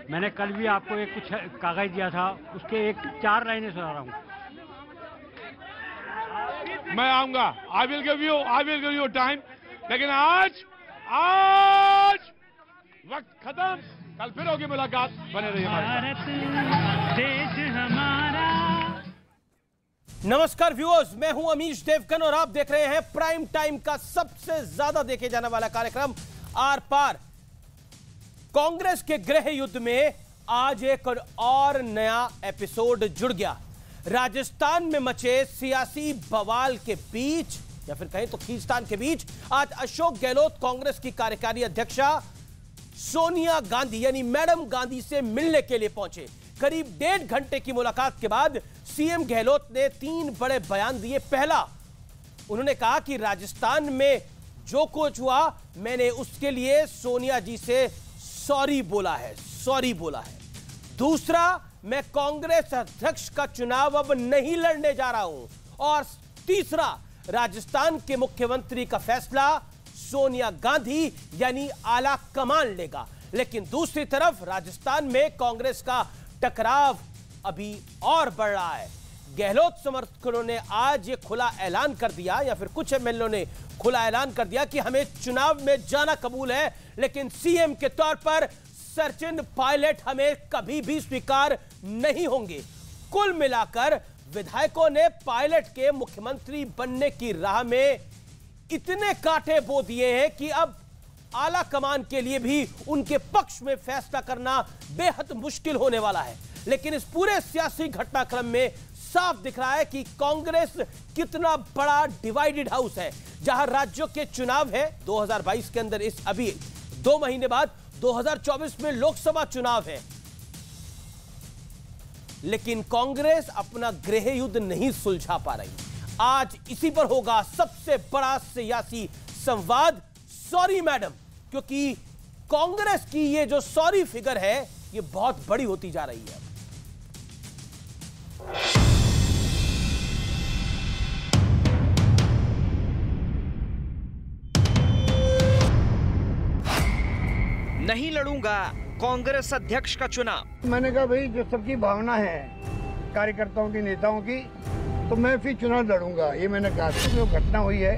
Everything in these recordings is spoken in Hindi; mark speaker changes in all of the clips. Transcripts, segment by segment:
Speaker 1: मैंने कल भी आपको एक कुछ कागज दिया था, उसके एक 4 लाइनें सुना रहा हूँ।
Speaker 2: मैं आऊंगा, I will give you time, लेकिन आज वक्त खत्म, कल फिर होगी मुलाकात, बने रहिए हमारे साथ।
Speaker 3: देश हमारा।
Speaker 4: नमस्कार व्यूअर्स, मैं हूं अमीश देवगन और आप देख रहे हैं प्राइम टाइम का सबसे ज्यादा देखे जाने वाला कार्यक्रम आर पार। कांग्रेस के गृह युद्ध में आज एक और नया एपिसोड जुड़ गया। राजस्थान में मचे सियासी बवाल के बीच या फिर कहें तो खींचतान के बीच आज अशोक गहलोत कांग्रेस की कार्यकारी अध्यक्षा सोनिया गांधी यानी मैडम गांधी से मिलने के लिए पहुंचे। करीब 1.5 घंटे की मुलाकात के बाद सीएम गहलोत ने 3 बड़े बयान दिए। पहला, उन्होंने कहा कि राजस्थान में जो कुछ हुआ मैंने उसके लिए सोनिया जी से सॉरी बोला है। दूसरा, मैं कांग्रेस अध्यक्ष का चुनाव अब नहीं लड़ने जा रहा हूं। और तीसरा, राजस्थान के मुख्यमंत्री का फैसला सोनिया गांधी यानी आला कमान लेगा। लेकिन दूसरी तरफ राजस्थान में कांग्रेस का टकराव अभी और बढ़ रहा है। गहलोत समर्थकों ने आज ये खुला ऐलान कर दिया या फिर कुछ एमएलए ने खुला ऐलान कर दिया कि हमें चुनाव में जाना कबूल है, लेकिन सीएम के तौर पर सचिन पायलट हमें कभी भी स्वीकार नहीं होंगे। कुल मिलाकर विधायकों ने पायलट के मुख्यमंत्री बनने की राह में इतने कांटे बो दिए हैं कि अब आला कमान के लिए भी उनके पक्ष में फैसला करना बेहद मुश्किल होने वाला है। लेकिन इस पूरे सियासी घटनाक्रम में साफ दिख रहा है कि कांग्रेस कितना बड़ा डिवाइडेड हाउस है। जहां राज्यों के चुनाव है 2022 के अंदर, इस अभी 2 महीने बाद 2024 में लोकसभा चुनाव है, लेकिन कांग्रेस अपना गृह युद्ध नहीं सुलझा पा रही। आज इसी पर होगा सबसे बड़ा सियासी संवाद। सॉरी मैडम, क्योंकि कांग्रेस की ये जो सॉरी फिगर है ये बहुत बड़ी होती जा रही है।
Speaker 5: नहीं लड़ूंगा कांग्रेस अध्यक्ष का चुनाव।
Speaker 6: मैंने कहा भाई जो सबकी भावना है कार्यकर्ताओं की, नेताओं की, तो मैं फिर चुनाव लड़ूंगा। ये मैंने कहा तो जो घटना हुई है,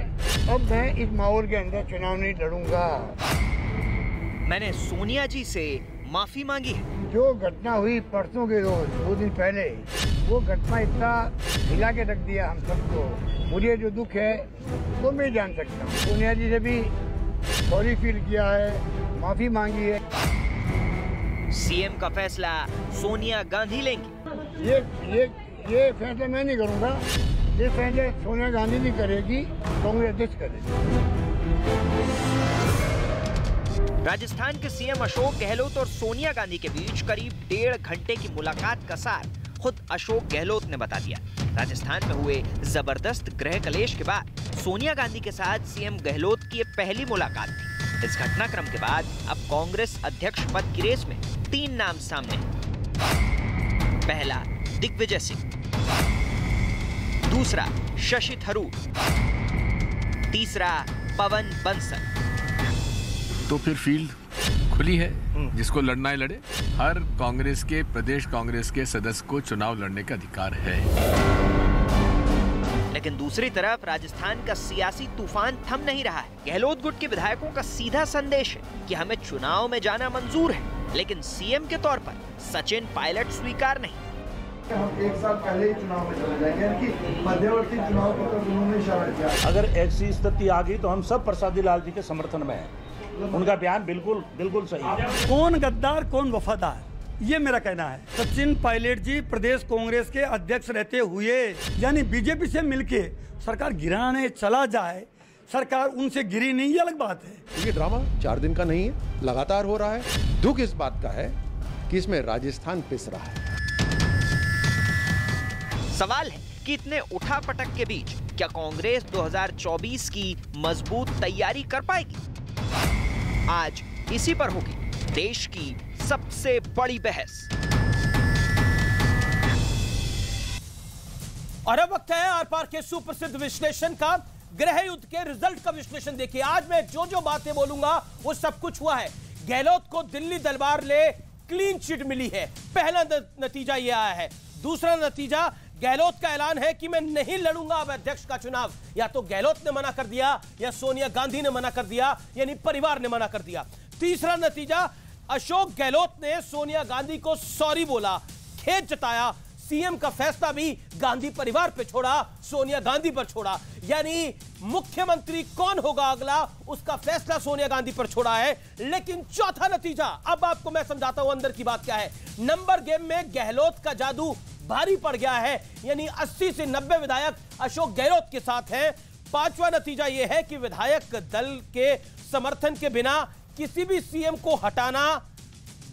Speaker 6: अब मैं इस माहौल के अंदर चुनाव नहीं लड़ूंगा।
Speaker 5: मैंने सोनिया जी से माफी मांगी है।
Speaker 6: जो घटना हुई परसों के रोज 2 दिन पहले, वो घटना इतना हिला के रख दिया हम सबको। मुझे जो दुख है वो मैं जान सकता हूँ। सोनिया जी से भी सॉरी फील किया है, माफी मांगी है।
Speaker 5: सीएम का फैसला सोनिया गांधी लेंगी।
Speaker 6: ये फैसला मैं नहीं करूंगा, ये फैसला सोनिया गांधी नहीं करेगी, कांग्रेस अध्यक्ष करेगी।
Speaker 5: राजस्थान के सीएम अशोक गहलोत और सोनिया गांधी के बीच करीब 1.5 घंटे की मुलाकात का सार खुद अशोक गहलोत ने बता दिया। राजस्थान में हुए जबरदस्त गृह कलेश के बाद सोनिया गांधी के साथ सीएम गहलोत की ये पहली मुलाकात थी। इस घटनाक्रम के बाद अब कांग्रेस अध्यक्ष पद की रेस में 3 नाम सामने हैं। पहला दिग्विजय सिंह, दूसरा शशि थरूर, तीसरा पवन बंसल।
Speaker 7: तो फिर फील्ड खुली है, जिसको लड़ना है लड़े। हर कांग्रेस के प्रदेश कांग्रेस के सदस्य को चुनाव लड़ने का अधिकार है।
Speaker 5: लेकिन दूसरी तरफ राजस्थान का सियासी तूफान थम नहीं रहा है। गहलोत गुट के विधायकों का सीधा संदेश है कि हमें चुनाव में जाना मंजूर है, लेकिन सीएम के तौर पर सचिन पायलट स्वीकार नहीं।
Speaker 8: हम 1 साल पहले ही चुनाव में चले जाएंगे, यानी मध्यवर्ती चुनाव को तो उन्होंने इशारा किया।
Speaker 9: अगर ऐसी स्थिति आ गई तो हम सब प्रसादी लाल जी के समर्थन में हैं। उनका बयान बिल्कुल सही है।
Speaker 10: कौन गद्दार कौन वफादार, ये मेरा कहना है। सचिन पायलट जी प्रदेश कांग्रेस के अध्यक्ष रहते हुए यानी बीजेपी से मिलके सरकार गिराने चला जाए, सरकार उनसे गिरी नहीं, ये अलग बात है।
Speaker 11: ये ड्रामा 4 दिन का नहीं है, लगातार हो रहा है। दुख इस बात का है कि इसमें राजस्थान पिस रहा है।
Speaker 5: सवाल है कि इतने उठापटक के बीच क्या कांग्रेस 2024 की मजबूत तैयारी कर पाएगी? आज इसी पर होगी देश की सबसे बड़ी बहस।
Speaker 4: और अब वक्त है आर पार के सुप्रसिद्ध विश्लेषण का। गृह युद्ध के रिजल्ट का विश्लेषण देखिए। आज मैं जो जो बातें बोलूंगा वो सब कुछ हुआ है। गहलोत को दिल्ली दरबार ले क्लीन चिट मिली है। पहला नतीजा यह आया है। दूसरा नतीजा, गहलोत का ऐलान है कि मैं नहीं लड़ूंगा अब अध्यक्ष का चुनाव। या तो गहलोत ने मना कर दिया या सोनिया गांधी ने मना कर दिया, यानी परिवार ने मना कर दिया। तीसरा नतीजा, अशोक गहलोत ने सोनिया गांधी को सॉरी बोला, खेद जताया। सीएम का फैसला भी गांधी परिवार पे छोड़ा, सोनिया गांधी पर छोड़ा। यानी मुख्यमंत्री कौन होगा अगला, उसका फैसला सोनिया गांधी पर छोड़ा है। लेकिन चौथा नतीजा, अब आपको मैं समझाता हूं अंदर की बात क्या है। नंबर गेम में गहलोत का जादू भारी पड़ गया है, यानी 80 से 90 विधायक अशोक गहलोत के साथ हैं। पांचवा नतीजा यह है कि विधायक दल के समर्थन के बिना किसी भी सीएम को हटाना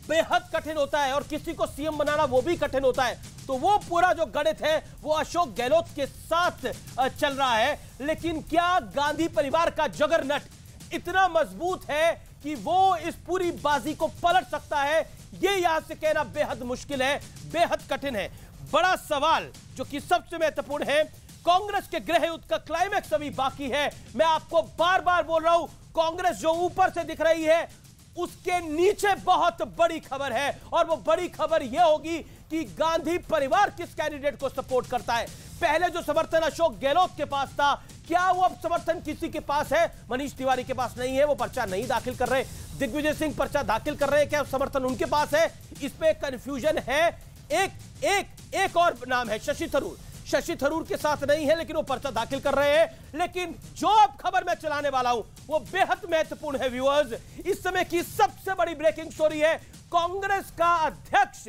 Speaker 4: बेहद कठिन होता है और किसी को सीएम बनाना वो भी कठिन होता है। तो वो पूरा जो गणित है वो अशोक गहलोत के साथ चल रहा है। लेकिन क्या गांधी परिवार का जगरनट इतना मजबूत है कि वो इस पूरी बाजी को पलट सकता है? ये यहां से कहना बेहद मुश्किल है, बेहद कठिन है। बड़ा सवाल जो कि सबसे महत्वपूर्ण है, कांग्रेस के गृह युद्ध का क्लाइमैक्स अभी बाकी है। मैं आपको बार बार बोल रहा हूं, कांग्रेस जो ऊपर से दिख रही है उसके नीचे बहुत बड़ी खबर है, और वो बड़ी खबर यह होगी कि गांधी परिवार किस कैंडिडेट को सपोर्ट करता है। पहले जो समर्थन अशोक गहलोत के पास था, क्या वो अब समर्थन किसी के पास है? मनीष तिवारी के पास नहीं है, वो पर्चा नहीं दाखिल कर रहे। दिग्विजय सिंह पर्चा दाखिल कर रहे हैं, क्या समर्थन उनके पास है? इस पे कंफ्यूजन है। एक और नाम है शशि थरूर। शशि थरूर के साथ नहीं है लेकिन वो पर्चा दाखिल कर रहे हैं। लेकिन जो अब खबर मैं चलाने वाला हूं वो बेहद महत्वपूर्ण है व्यूअर्स। इस समय की सबसे बड़ी ब्रेकिंग स्टोरी है, कांग्रेस का अध्यक्ष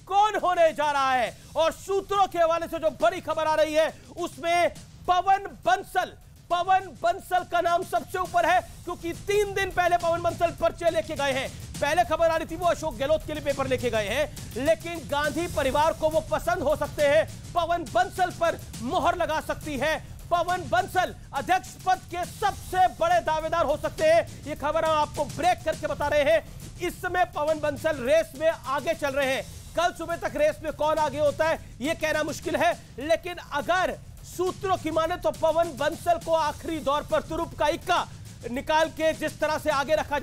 Speaker 4: कौन होने जा रहा है। और सूत्रों के हवाले से जो बड़ी खबर आ रही है उसमें पवन बंसल का नाम सबसे ऊपर है, क्योंकि 3 दिन पहले पवन बंसल पर्चे लेके गए हैं। पहले खबर आ रही थी वो अशोक गहलोत के लिए पेपर लेके गए हैं, लेकिन गांधी परिवार को वो पसंद हो सकते हैं। पवन बंसल पर मोहर लगा सकती है। पवन बंसल अध्यक्ष पद के सबसे बड़े दावेदार हो सकते हैं। ये खबर हम आपको ब्रेक करके बता रहे हैं। इस समय पवन बंसल रेस में आगे चल रहे हैं। कल सुबह तक रेस में कौन आगे होता है ये कहना मुश्किल है, लेकिन अगर सूत्रों की माने तो पवन बंसल को आखिरी दौर पर तुरुप का इक्का निकाल के जिस तरह से आगे रखा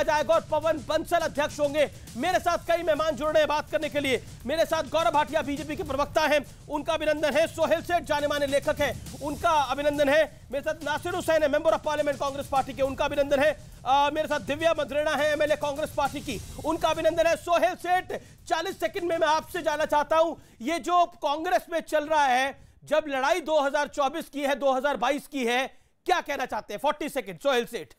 Speaker 4: जाएगा और पवन बंसल अध्यक्ष होंगे। मेरे साथ कई मेहमान जुड़ रहे हैं बात करने के लिए। मेरे साथ गौरव भाटिया बीजेपी के प्रवक्ता हैं, उनका अभिनंदन है। सोहेल सेठ जाने माने लेखक हैं, उनका अभिनंदन है। मेरे साथ नासिर हुसैन है, member of parliament Congress party के, उनका अभिनंदन है। मेरे साथ दिव्या मद्रेना है, एमएलए कांग्रेस पार्टी की, उनका अभिनंदन है। सोहेल सेठ, 40 सेकंड में मैं आपसे जानना चाहता हूं, ये जो कांग्रेस में चल रहा है, जब लड़ाई 2024 की है, 2022 की है, क्या कहना चाहते हैं? 40 सेकंड, सोहेल सेठ।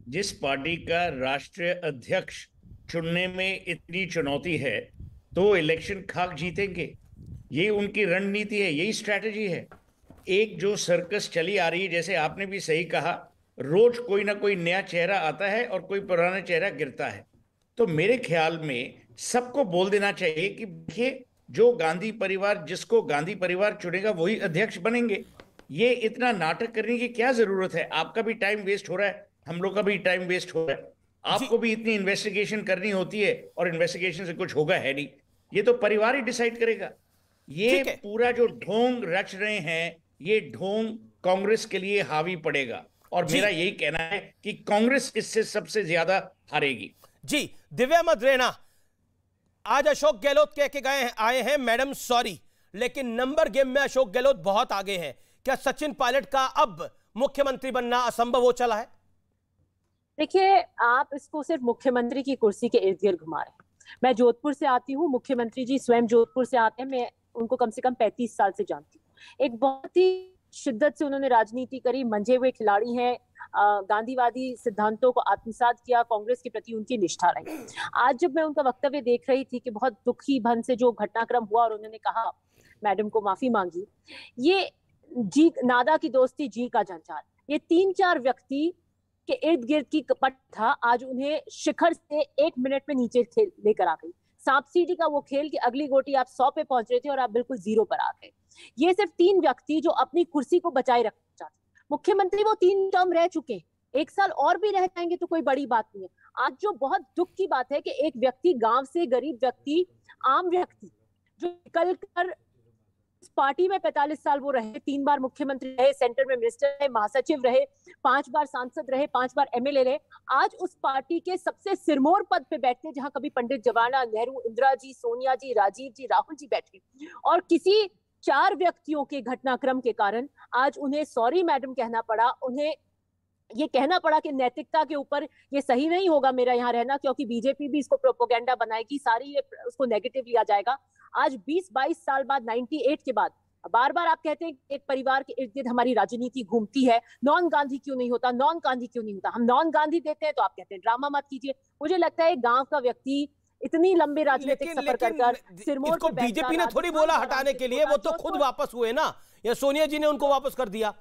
Speaker 3: जिस पार्टी का राष्ट्रीय अध्यक्ष चुनने में इतनी चुनौती है तो इलेक्शन खाक जीतेंगे। यही उनकी रणनीति है, यही स्ट्रैटेजी है। एक जो सर्कस चली आ रही है, जैसे आपने भी सही कहा, रोज कोई ना कोई नया चेहरा आता है और कोई पुराना चेहरा गिरता है। तो मेरे ख्याल में सबको बोल देना चाहिए कि देखिए, जो गांधी परिवार, जिसको गांधी परिवार चुनेगा वही अध्यक्ष बनेंगे। ये इतना नाटक करने की क्या जरूरत है? आपका भी टाइम वेस्ट हो रहा है, हम लोग का भी टाइम वेस्ट हो रहा है। आपको भी इतनी इन्वेस्टिगेशन करनी होती है और इन्वेस्टिगेशन से कुछ होगा है नहीं। ये तो परिवार ही डिसाइड करेगा। ये पूरा जो ढोंग रच रहे हैं, ये ढोंग कांग्रेस के लिए हावी पड़ेगा और मेरा यही कहना है कि कांग्रेस इससे सबसे ज्यादा हारेगी।
Speaker 4: जी, दिव्या मद्रेना, आज अशोक गहलोत कह के आए हैं मैडम सॉरी, लेकिन नंबर गेम में अशोक गहलोत बहुत आगे हैं। क्या सचिन पायलट का अब मुख्यमंत्री बनना असंभव हो चला है?
Speaker 12: देखिए, आप इसको सिर्फ मुख्यमंत्री की कुर्सी के इर्द गिर्द घुमा रहे हैं। मैं जोधपुर से आती हूँ, मुख्यमंत्री जी स्वयं जोधपुर से आते हैं, मैं उनको कम से कम 35 साल से जानती हूँ। एक बहुत ही शिद्दत से उन्होंने राजनीति करी, मंझे हुए खिलाड़ी हैं, गांधीवादी सिद्धांतों को आत्मसात किया, कांग्रेस के प्रति उनकी निष्ठा रही। आज जब मैं उनका वक्तव्य देख रही थी कि बहुत दुखी भन से जो घटनाक्रम हुआ और उन्होंने कहा, मैडम को माफी मांगी, ये जी नादा की दोस्ती जी का जंजाल, ये 3-4 व्यक्ति के इर्द गिर्द की कपट था, आज उन्हें शिखर से 1 मिनट में नीचे लेकर आ गई। सांप सीढ़ी का वो खेल कि अगली गोटी आप 100 पे पहुंच रहे थे और आप बिल्कुल 0 पर आ गए। ये सिर्फ 3 व्यक्ति जो अपनी कुर्सी को बचाए रखना चाहते। मुख्यमंत्री वो 3 टर्म रह चुके हैं, 1 साल और भी रह जाएंगे तो कोई बड़ी बात नहीं है। आज जो बहुत दुख की बात है कि एक व्यक्ति, गांव से गरीब व्यक्ति, आम व्यक्ति, जो निकल कर इस पार्टी में 45 साल वो रहे, 3 बार मुख्यमंत्री रहे, सेंटर में मिनिस्टर रहे, महासचिव रहे, 5 बार सांसद रहे, 5 बार एमएलए रहे। आज उस पार्टी के सबसे सिरमौर पद पे बैठते, जहां कभी पंडित जवाहरलाल नेहरू, इंदिरा जी, सोनिया जी, राजीव जी, राहुल जी बैठे, और किसी 4 व्यक्तियों के घटनाक्रम के कारण आज उन्हें सॉरी मैडम कहना पड़ा। उन्हें ये कहना पड़ा कि नैतिकता के ऊपर ये सही नहीं होगा मेरा यहाँ रहना, क्योंकि बीजेपी भी इसको प्रोपोगेंडा बनाएगी, सारी ये उसको नेगेटिव लिया जाएगा। आज 20-22 साल बाद, 98 के बाद, बार बार आप कहते हैं कि एक परिवार के इर्द गिर्द हमारी राजनीति घूमती है, नॉन गांधी क्यों नहीं होता, नॉन गांधी क्यों नहीं होता। हम नॉन गांधी देते हैं तो आप कहते हैं ड्रामा मत कीजिए। मुझे लगता है गांव का व्यक्ति इतनी लंबे राजनीतिक सफर कर सिरमौर
Speaker 4: को बीजेपी ने थोड़ी बोला हटाने के लिए, वो तो खुद वापस हुए ना, या सोनिया जी ने उनको वापस कर दिया।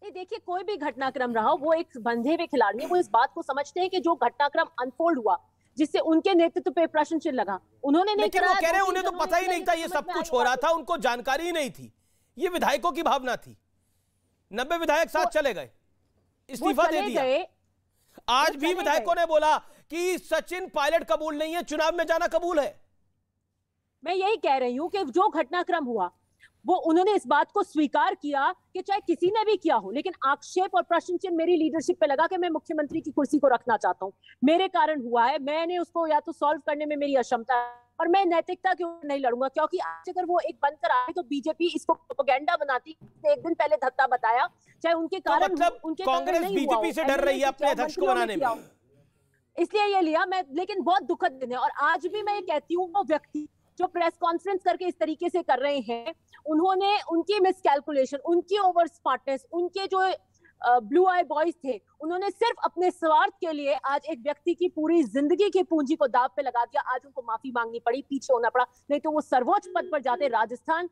Speaker 12: देखिए, कोई भी घटनाक्रम रहा, वो एक बंधे हुए खिलाड़ी है, वो इस बात को समझते हैं कि जो घटनाक्रम अनफोल्ड हुआ, जिससे उनके नेतृत्व पे प्रश्न चिन्ह लगा, उन्होंने नहीं
Speaker 4: कराया। वो कह रहे हैं उन्हें तो पता ही नहीं था ये सब कुछ हो रहा था, उनको जानकारी ही नहीं थी। ये विधायकों की भावना थी। 90 विधायक साथ चले गए, इस्तीफा दे दिया। आज भी विधायकों ने बोला कि सचिन पायलट कबूल नहीं है, चुनाव में जाना कबूल है।
Speaker 12: मैं यही कह रही हूं कि जो घटनाक्रम हुआ, वो उन्होंने इस बात को स्वीकार किया कि चाहे किसी ने भी किया हो, लेकिन आक्षेप और प्रश्न चिन्ह मेरी लीडरशिप पे लगा कि मैं मुख्यमंत्री की कुर्सी को रखना चाहता हूं, मेरे कारण हुआ है, मैंने उसको या तो सॉल्व करने में मेरी अक्षमता है, और मैं नैतिकता के ऊपर नहीं लड़ूंगा। क्योंकि आज अगर वो एक बनकर आए तो बीजेपी इसको प्रोपेगेंडा बनाती, एक दिन पहले धत्ता बताया, चाहे उनके कारण
Speaker 4: मतलब
Speaker 12: उनके
Speaker 4: कांग्रेस बीजेपी से डर रही है अपने अध्यक्ष को बनाने में,
Speaker 12: इसलिए ये लिया मैं। लेकिन बहुत दुखद दिन है, और आज भी मैं ये कहती हूँ, वो व्यक्ति जो प्रेस कॉन्फ्रेंस करके इस तरीके से कर रहे हैं, उन्होंने उनकी मिसकैलकुलेशन, उनकी ओवर स्मार्टनेस, उनके जो ब्लू आई बॉयज थे, उन्होंने सिर्फ अपने स्वार्थ के लिए आज एक व्यक्ति की पूरी जिंदगी की पूंजी को दाव पे लगा दिया। आज उनको माफी मांगनी पड़ी, पीछे होना पड़ा, नहीं तो वो सर्वोच्च पद पर जाते। राजस्थान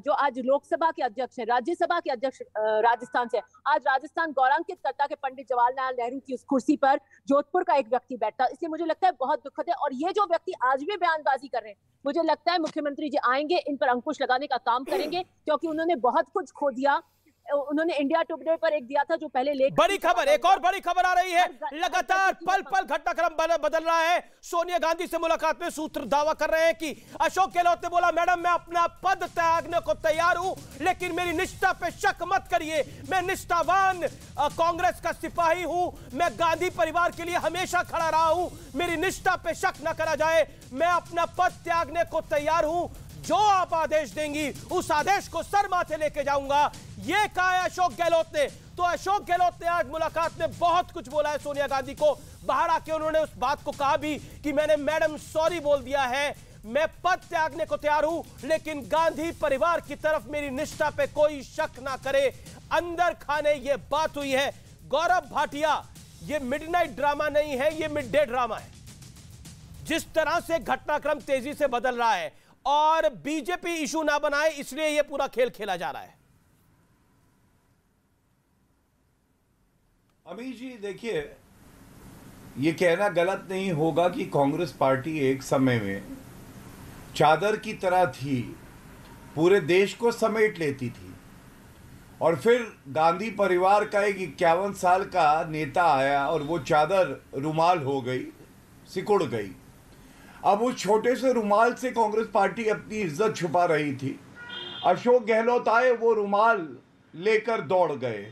Speaker 12: जो आज लोकसभा के अध्यक्ष हैं, राज्यसभा के अध्यक्ष राजस्थान से, आज राजस्थान गौरवान्वित करता कि पंडित जवाहरलाल नेहरू की उस कुर्सी पर जोधपुर का एक व्यक्ति बैठता। इसलिए मुझे लगता है बहुत दुखद है। और ये जो व्यक्ति आज भी बयानबाजी कर रहे हैं, मुझे लगता है मुख्यमंत्री जी आएंगे, इन पर अंकुश लगाने का काम करेंगे, क्योंकि उन्होंने बहुत कुछ खो दिया। उन्होंने इंडिया टुडे पर एक दिया था जो पहले लेख।
Speaker 4: बड़ी खबर, एक और बड़ी खबर आ रही है। लगातार पल पल घटनाक्रम बदल रहा है। सोनिया गांधी से मुलाकात में सूत्र दावा कर रहे हैं कि अशोक गहलोत ने बोला, मैडम मैं अपना पद त्यागने को तैयार हूं, लेकिन मेरी निष्ठा पे शक मत करिए, मैं निष्ठावान कांग्रेस का सिपाही हूं, मैं गांधी परिवार के लिए हमेशा खड़ा रहा हूं, मेरी निष्ठा पे शक न करा जाए, मैं अपना पद त्यागने को तैयार हूं, जो आप आदेश देंगी उस आदेश को सर माथे लेके जाऊंगा, ये कहा है अशोक गहलोत ने। तो अशोक गहलोत ने आज मुलाकात में बहुत कुछ बोला है सोनिया गांधी को। बाहर आके उन्होंने उस बात को कहा भी कि मैंने मैडम सॉरी बोल दिया है, मैं पद त्यागने को तैयार हूं, लेकिन गांधी परिवार की तरफ मेरी निष्ठा पे कोई शक ना करे। अंदर खाने ये बात हुई है। गौरव भाटिया, ये मिडनाइट ड्रामा नहीं है, ये मिड डे ड्रामा है। जिस तरह से घटनाक्रम तेजी से बदल रहा है और बीजेपी इशू ना बनाए, इसलिए यह पूरा खेल खेला जा रहा है।
Speaker 13: अमीश जी देखिए, ये कहना गलत नहीं होगा कि कांग्रेस पार्टी एक समय में चादर की तरह थी, पूरे देश को समेट लेती थी, और फिर गांधी परिवार का एक 51 साल का नेता आया और वो चादर रुमाल हो गई, सिकुड़ गई। अब उस छोटे से रुमाल से कांग्रेस पार्टी अपनी इज्जत छुपा रही थी। अशोक गहलोत आए, वो रुमाल लेकर दौड़ गए।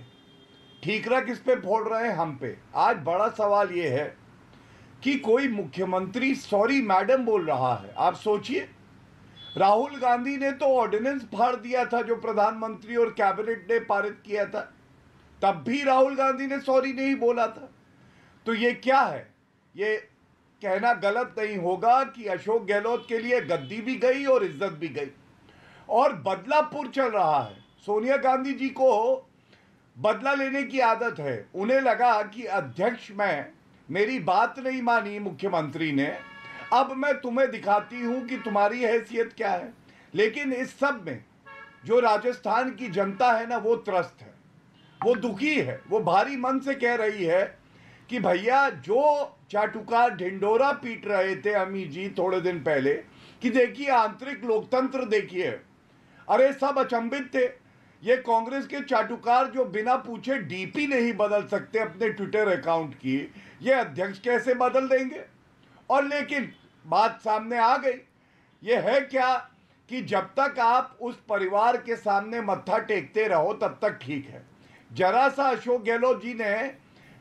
Speaker 13: ठीकरा किस पे फोड़ रहे हैं? हम पे। आज बड़ा सवाल ये है कि कोई मुख्यमंत्री सॉरी मैडम बोल रहा है। आप सोचिए, राहुल गांधी ने तो ऑर्डिनेंस फाड़ दिया था जो प्रधानमंत्री और कैबिनेट ने पारित किया था, तब भी राहुल गांधी ने सॉरी नहीं बोला था। तो ये क्या है? ये कहना गलत नहीं होगा कि अशोक गहलोत के लिए गद्दी भी गई और इज्जत भी गई, और बदलापुर चल रहा है। सोनिया गांधी जी को बदला लेने की आदत है। उन्हें लगा कि अध्यक्ष मैं, मेरी बात नहीं मानी मुख्यमंत्री ने, अब मैं तुम्हें दिखाती हूं कि तुम्हारी हैसियत क्या है। लेकिन इस सब में जो राजस्थान की जनता है ना, वो त्रस्त है, वो दुखी है, वो भारी मन से कह रही है कि भैया जो चाटुकार ढिंडोरा पीट रहे थे अमी जी थोड़े दिन पहले कि देखिए आंतरिक लोकतंत्र देखिए, अरे सब अचंभित थे। ये कांग्रेस के चाटुकार जो बिना पूछे डीपी नहीं बदल सकते अपने ट्विटर अकाउंट की, ये अध्यक्ष कैसे बदल देंगे? और लेकिन बात सामने आ गई। ये है क्या कि जब तक आप उस परिवार के सामने मत्था टेकते रहो तब तक ठीक है। जरा सा अशोक गहलोत जी ने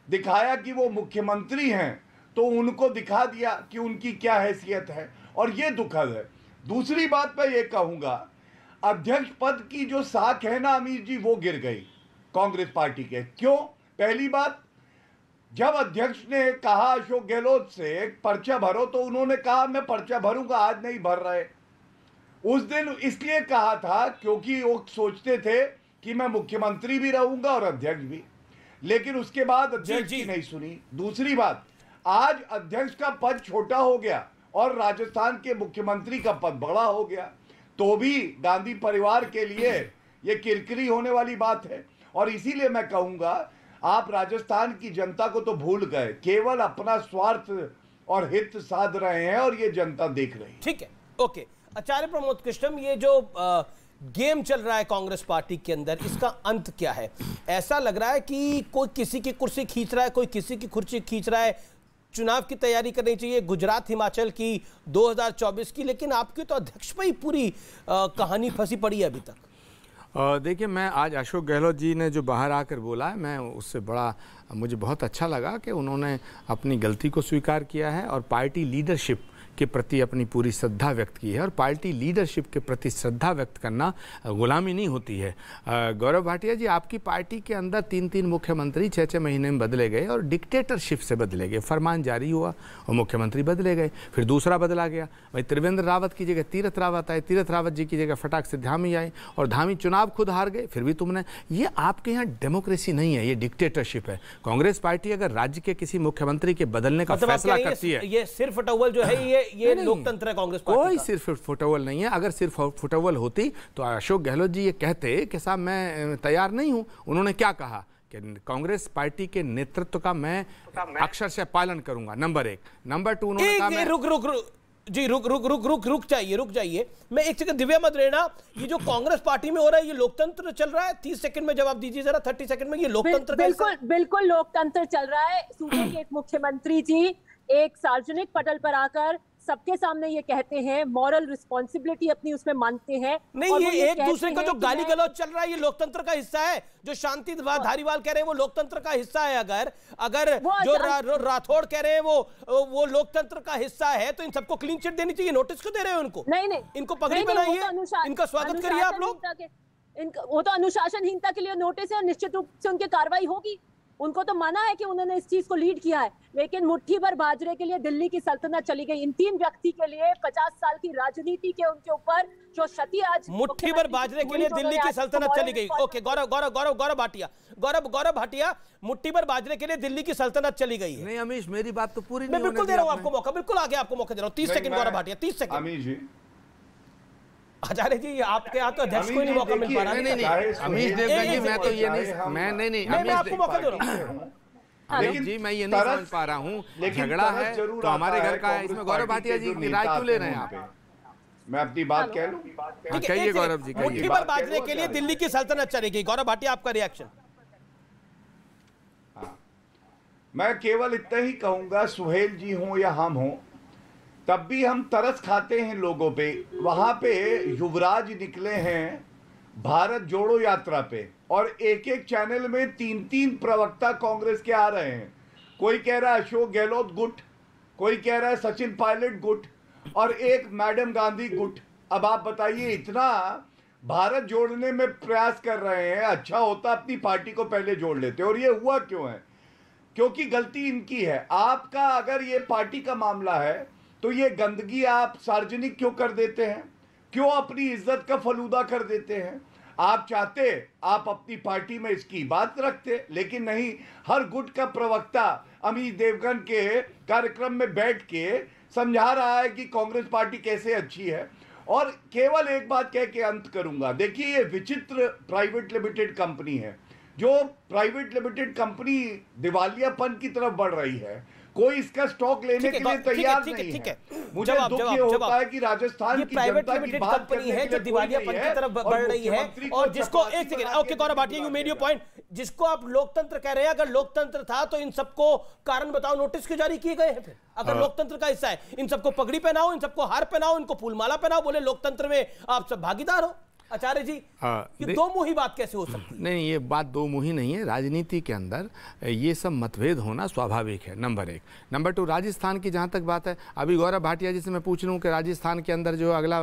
Speaker 13: दिखाया कि वो मुख्यमंत्री हैं तो उनको दिखा दिया कि उनकी क्या हैसियत है, और ये दुखद है। दूसरी बात मैं ये कहूँगा, अध्यक्ष पद की जो साख है ना अमीर जी, वो गिर गई कांग्रेस पार्टी के। क्यों? पहली बात, जब अध्यक्ष ने कहा अशोक गहलोत से पर्चा भरो तो उन्होंने कहा मैं पर्चा भरूंगा, आज नहीं भर रहे। उस दिन इसलिए कहा था क्योंकि वो सोचते थे कि मैं मुख्यमंत्री भी रहूंगा और अध्यक्ष भी, लेकिन उसके बाद अध्यक्ष की नहीं सुनी। दूसरी बात, आज अध्यक्ष का पद छोटा हो गया और राजस्थान के मुख्यमंत्री का पद बड़ा हो गया, तो भी गांधी परिवार के लिए ये किरकिरी होने वाली बात है। और इसीलिए मैं कहूंगा, आप राजस्थान की जनता को तो भूल गए, केवल अपना स्वार्थ और हित साध रहे हैं और ये जनता देख रही है।
Speaker 4: ठीक है, ओके। आचार्य प्रमोद कृष्णम, ये जो गेम चल रहा है कांग्रेस पार्टी के अंदर, इसका अंत क्या है? ऐसा लग रहा है कि कोई किसी की कुर्सी खींच रहा है, कोई किसी की कुर्सी खींच रहा है। चुनाव की तैयारी करनी चाहिए, गुजरात हिमाचल की 2024 की, लेकिन आपकी तो अध्यक्ष पर ही पूरी कहानी फंसी पड़ी है अभी तक।
Speaker 14: देखिए, मैं आज अशोक गहलोत जी ने जो बाहर आकर बोला है, मैं उससे बड़ा मुझे बहुत अच्छा लगा कि उन्होंने अपनी गलती को स्वीकार किया है और पार्टी लीडरशिप के प्रति अपनी पूरी श्रद्धा व्यक्त की है। और पार्टी लीडरशिप के प्रति श्रद्धा व्यक्त करना गुलामी नहीं होती है। गौरव भाटिया जी, आपकी पार्टी के अंदर 3-3 मुख्यमंत्री 6-6 महीने में बदले गए और डिक्टेटरशिप से बदले गए। फरमान जारी हुआ और मुख्यमंत्री बदले गए, फिर दूसरा बदला गया। भाई त्रिवेंद्र रावत की जगह तीरथ रावत आए, तीरथ रावत जी की जगह फटाक से धामी आए और धामी चुनाव खुद हार गए, फिर भी तुमने। ये आपके यहाँ डेमोक्रेसी नहीं है, ये डिक्टेटरशिप है। कांग्रेस पार्टी अगर राज्य के किसी मुख्यमंत्री के बदलने का फैसला करती है,
Speaker 4: ये सिर्फ फटोवल जो है ये लोकतंत्र है कांग्रेस पार्टी
Speaker 14: कोई सिर्फ फुटअवल नहीं है। अगर सिर्फ फुटअवल होती तो अशोक गहलोत जी ये कहते कि साहब मैं तैयार नहीं हूं। उन्होंने क्या कहा कि कांग्रेस पार्टी के नेतृत्व का मैं अक्षरशः पालन करूंगा, नंबर 1। नंबर 2, उन्होंने कहा
Speaker 4: रुक जाइए। मैं एक सेकंड, दिव्या मत रहना। ये जो कांग्रेस पार्टी में हो रहा है, ये लोकतंत्र चल रहा है? 30 सेकंड में जवाब दीजिए जरा, 30 सेकंड में। ये लोकतंत्र
Speaker 12: बिल्कुल लोकतंत्र चल रहा है। सूबे के एक मुख्यमंत्री जी एक सार्वजनिक पटल पर आकर सबके सामने ये कहते हैं, मॉरल रिस्पॉन्सिबिलिटी अपनी उसमें मानते हैं।
Speaker 4: नहीं, ये एक दूसरे को जो गाली गलौज चल रहा है, ये लोकतंत्र का हिस्सा है। जो शांति धारीवाल कह रहे हैं वो लोकतंत्र का हिस्सा है। अगर जो राठौड़ कह रहे हैं वो लोकतंत्र का हिस्सा है, तो इन सबको क्लीन चिट देनी चाहिए। नोटिस क्यों दे रहे हैं उनको?
Speaker 12: नहीं,
Speaker 4: इनको पगड़ी बनाइए, इनका स्वागत करिए आप लोग।
Speaker 12: वो तो अनुशासनहीनता के लिए नोटिस है और निश्चित रूप से उनकी कार्रवाई होगी। उनको तो माना है कि उन्होंने इस चीज को लीड किया है, लेकिन मुट्ठी भर बाजरे के लिए दिल्ली की सल्तनत चली गई। इन 3 व्यक्ति के लिए 50 साल की राजनीति के उनके ऊपर जो क्षति आज
Speaker 4: मुट्ठी भर बाजरे के लिए दिल्ली की सल्तनत चली गई। ओके, गौरव भाटिया, मुट्ठी भर बाजरे के लिए दिल्ली की सल्तनत चली गई है।
Speaker 14: नहीं अमीश, मेरी बात तो पूरी
Speaker 4: मैं बिल्कुल दे रहा हूं आपको मौका, बिल्कुल आगे आपको मौका दे रहा हूं। 30 सेकंड गौरव भाटिया, 30 सेकंड।
Speaker 13: अमीश जी,
Speaker 4: आचार्य जी, आपके यहाँ तो अध्यक्ष को नहीं मौका मिल पा रहा।
Speaker 14: नहीं अमीश देवगन जी, मैं तो ये नहीं, मैं
Speaker 4: आपको मौका दे रहा हूँ।
Speaker 14: लेकिन जी मैं ये नहीं समझ पा रहा हूँ, झगड़ा है तो हमारे घर का है, इसमें गौरव भाटिया जी की राय क्यों ले रहे हैं आप?
Speaker 13: मैं अपनी बात कह लूं?
Speaker 14: कहिए गौरव जी,
Speaker 4: मुट्ठी भर बाजरे के लिए दिल्ली की सल्तनत चलेगी। गौरव भाटिया, आपका रिएक्शन?
Speaker 13: मैं केवल इतना ही कहूंगा, सुहेल जी हों या हम हों, तब भी हम तरस खाते हैं लोगों पे। वहां पे युवराज निकले हैं भारत जोड़ो यात्रा पे और एक चैनल में 3-3 प्रवक्ता कांग्रेस के आ रहे हैं। कोई कह रहा है अशोक गहलोत गुट, कोई कह रहा है सचिन पायलट गुट और एक मैडम गांधी गुट। अब आप बताइए, इतना भारत जोड़ने में प्रयास कर रहे हैं, अच्छा होता अपनी पार्टी को पहले जोड़ लेते। और ये हुआ क्यों है? क्योंकि गलती इनकी है। आपका अगर ये पार्टी का मामला है तो ये गंदगी आप सार्वजनिक क्यों कर देते हैं? क्यों अपनी इज्जत का फलूदा कर देते हैं? आप चाहते आप अपनी पार्टी में इसकी बात रखते, लेकिन नहीं। हर गुट का प्रवक्ता अमित देवगन के कार्यक्रम में बैठ के समझा रहा है कि कांग्रेस पार्टी कैसे अच्छी है। और केवल एक बात कह के अंत करूंगा, देखिए ये विचित्र प्राइवेट लिमिटेड कंपनी है। जो प्राइवेट लिमिटेड कंपनी दिवालियापन की तरफ बढ़ रही है, कोई इसका स्टॉक लेने के लिए तैयार नहीं है। मुझे दुख ये होता है कि राजस्थान की जनता की बात
Speaker 4: कंपनी है जो दिवालियापन की तरफ बढ़ रही है और जिसको एक second, okay Gaurav Bhatia, you made your point, जिसको आप लोकतंत्र कह रहे हैं, अगर लोकतंत्र था तो इन सबको कारण बताओ नोटिस क्यों जारी किए गए हैं? फिर अगर लोकतंत्र का हिस्सा है, इन सबको पगड़ी पहनाओ, इन सबको हार पहनाओ, इनको फूलमाला पहनाओ, बोले लोकतंत्र में आप सब भागीदार हो। आचार्य जी, ये दो मुही बात कैसे हो सकती है?
Speaker 14: नहीं, ये बात दो मुही नहीं है। राजनीति के अंदर ये सब मतभेद होना स्वाभाविक है, नंबर एक। नंबर टू, राजस्थान की जहाँ तक बात है, अभी गौरव भाटिया जी से मैं पूछ लूँ कि राजस्थान के अंदर जो अगला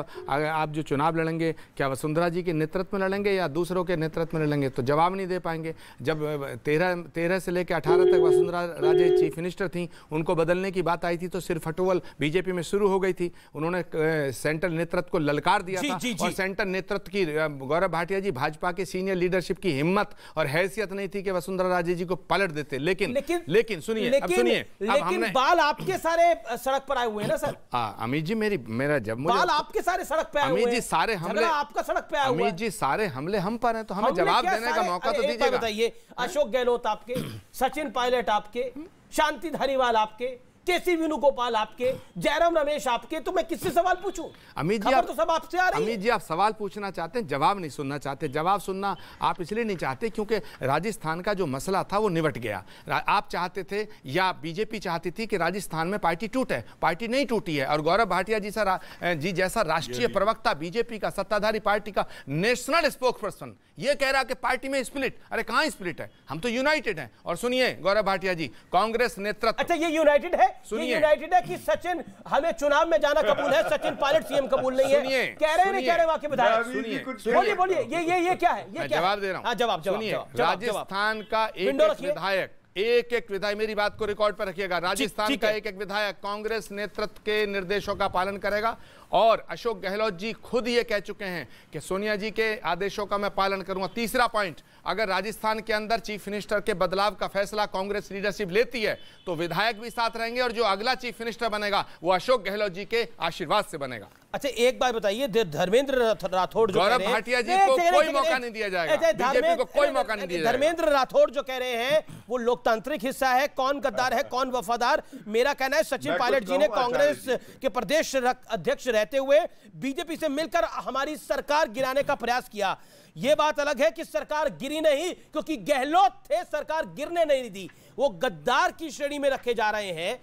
Speaker 14: आप जो चुनाव लड़ेंगे, क्या वसुंधरा जी के नेतृत्व में लड़ेंगे या दूसरों के नेतृत्व में लड़ेंगे? तो जवाब नहीं दे पाएंगे। जब 13 से लेकर 18 तक वसुंधरा राजे चीफ मिनिस्टर थी, उनको बदलने की बात आई थी तो सिर्फ हटोवल बीजेपी में शुरू हो गई थी। उन्होंने सेंट्रल नेतृत्व को ललकार दिया था और सेंट्रल नेतृत्व गौरव भाटिया जी, भाजपा के सीनियर लीडरशिप की हिम्मत और हैसियत नहीं थी कि वसुंधरा राजे जी को पलट देते। लेकिन सुनिए, अब सुनिए, अब हमने
Speaker 4: बाल आपके सारे सड़क पर आए हुए हैं ना सर?
Speaker 14: अमित जी, मेरा जब मुझे
Speaker 4: बाल आपके सारे सड़क पे आए हुए हैं।
Speaker 14: अमित जी, सारे हमले
Speaker 4: आपका सड़क पे आया हुआ है।
Speaker 14: अमित जी, सारे हमले हम पर हैं, तो हमें जवाब देने का मौका तो दीजिएगा।
Speaker 4: बताइए, अशोक गहलोत आपके, सचिन पायलट आपके, शांति धारीवाल आपके, केसी वेणुगोपाल आपके, जयराम रमेश आपके, तो मैं किससे सवाल पूछूं?
Speaker 14: अमित जी,
Speaker 4: तो सब आपसे आ रही है।
Speaker 14: अमित जी, आप सवाल पूछना चाहते हैं, जवाब नहीं सुनना चाहते। जवाब सुनना आप इसलिए नहीं चाहते क्योंकि राजस्थान का जो मसला था वो निपट गया। आप चाहते थे या बीजेपी चाहती थी कि राजस्थान में पार्टी टूटे, पार्टी नहीं टूटी है। और गौरव भाटिया जी जैसा राष्ट्रीय प्रवक्ता बीजेपी का, सत्ताधारी पार्टी का नेशनल स्पोक्स पर्सन, ये कह रहा कि पार्टी में स्प्लिट। अरे कहाँ स्प्लिट है? हम तो यूनाइटेड हैं। और सुनिए गौरव भाटिया जी, कांग्रेस नेतृत्व,
Speaker 4: अच्छा ये यूनाइटेड है?
Speaker 14: सुनिए,
Speaker 4: यूनाइटेड है कि सचिन हमें चुनाव में जाना कबूल है, सचिन पायलट सीएम कबूल नहीं है? कह रहे नहीं कह रहे वहां के विधायक? बोलिए ये क्या है? ये क्या?
Speaker 14: जवाब दे रहा हूं।
Speaker 4: जवाब
Speaker 14: सुनिए, राजस्थान का एक विधायक, मेरी बात को रिकॉर्ड पर रखिएगा, राजस्थान का एक विधायक कांग्रेस नेतृत्व के निर्देशों का पालन करेगा। और अशोक गहलोत जी खुद ये कह चुके हैं कि सोनिया जी के आदेशों का मैं पालन करूंगा। तीसरा पॉइंट, अगर राजस्थान के अंदर चीफ मिनिस्टर के बदलाव का फैसला कांग्रेस लीडरशिप लेती है तो विधायक भी साथ रहेंगे और जो अगला चीफ मिनिस्टर बनेगा वो अशोक गहलोत जी के आशीर्वाद से बनेगा।
Speaker 4: अच्छा एक बात बताइए, धर्मेंद्र राठौड़ जो
Speaker 14: गौरव भाटिया जी को कोई मौका नहीं दिया जाएगा, बीजेपी को कोई मौका नहीं दिया जाएगा।
Speaker 4: धर्मेंद्र राठौड़ जो कह रहे हैं वो लोकतांत्रिक हिस्सा है, कौन गद्दार है कौन वफादार? मेरा कहना है सचिन पायलट जी ने कांग्रेस के प्रदेश अध्यक्ष रहते हुए बीजेपी से मिलकर हमारी सरकार गिराने का प्रयास किया। यह बात अलग है कि सरकार गिरी नहीं, क्योंकि गहलोत थे, सरकार गिरने नहीं दी। वो गद्दार की श्रेणी में रखे जा रहे हैं।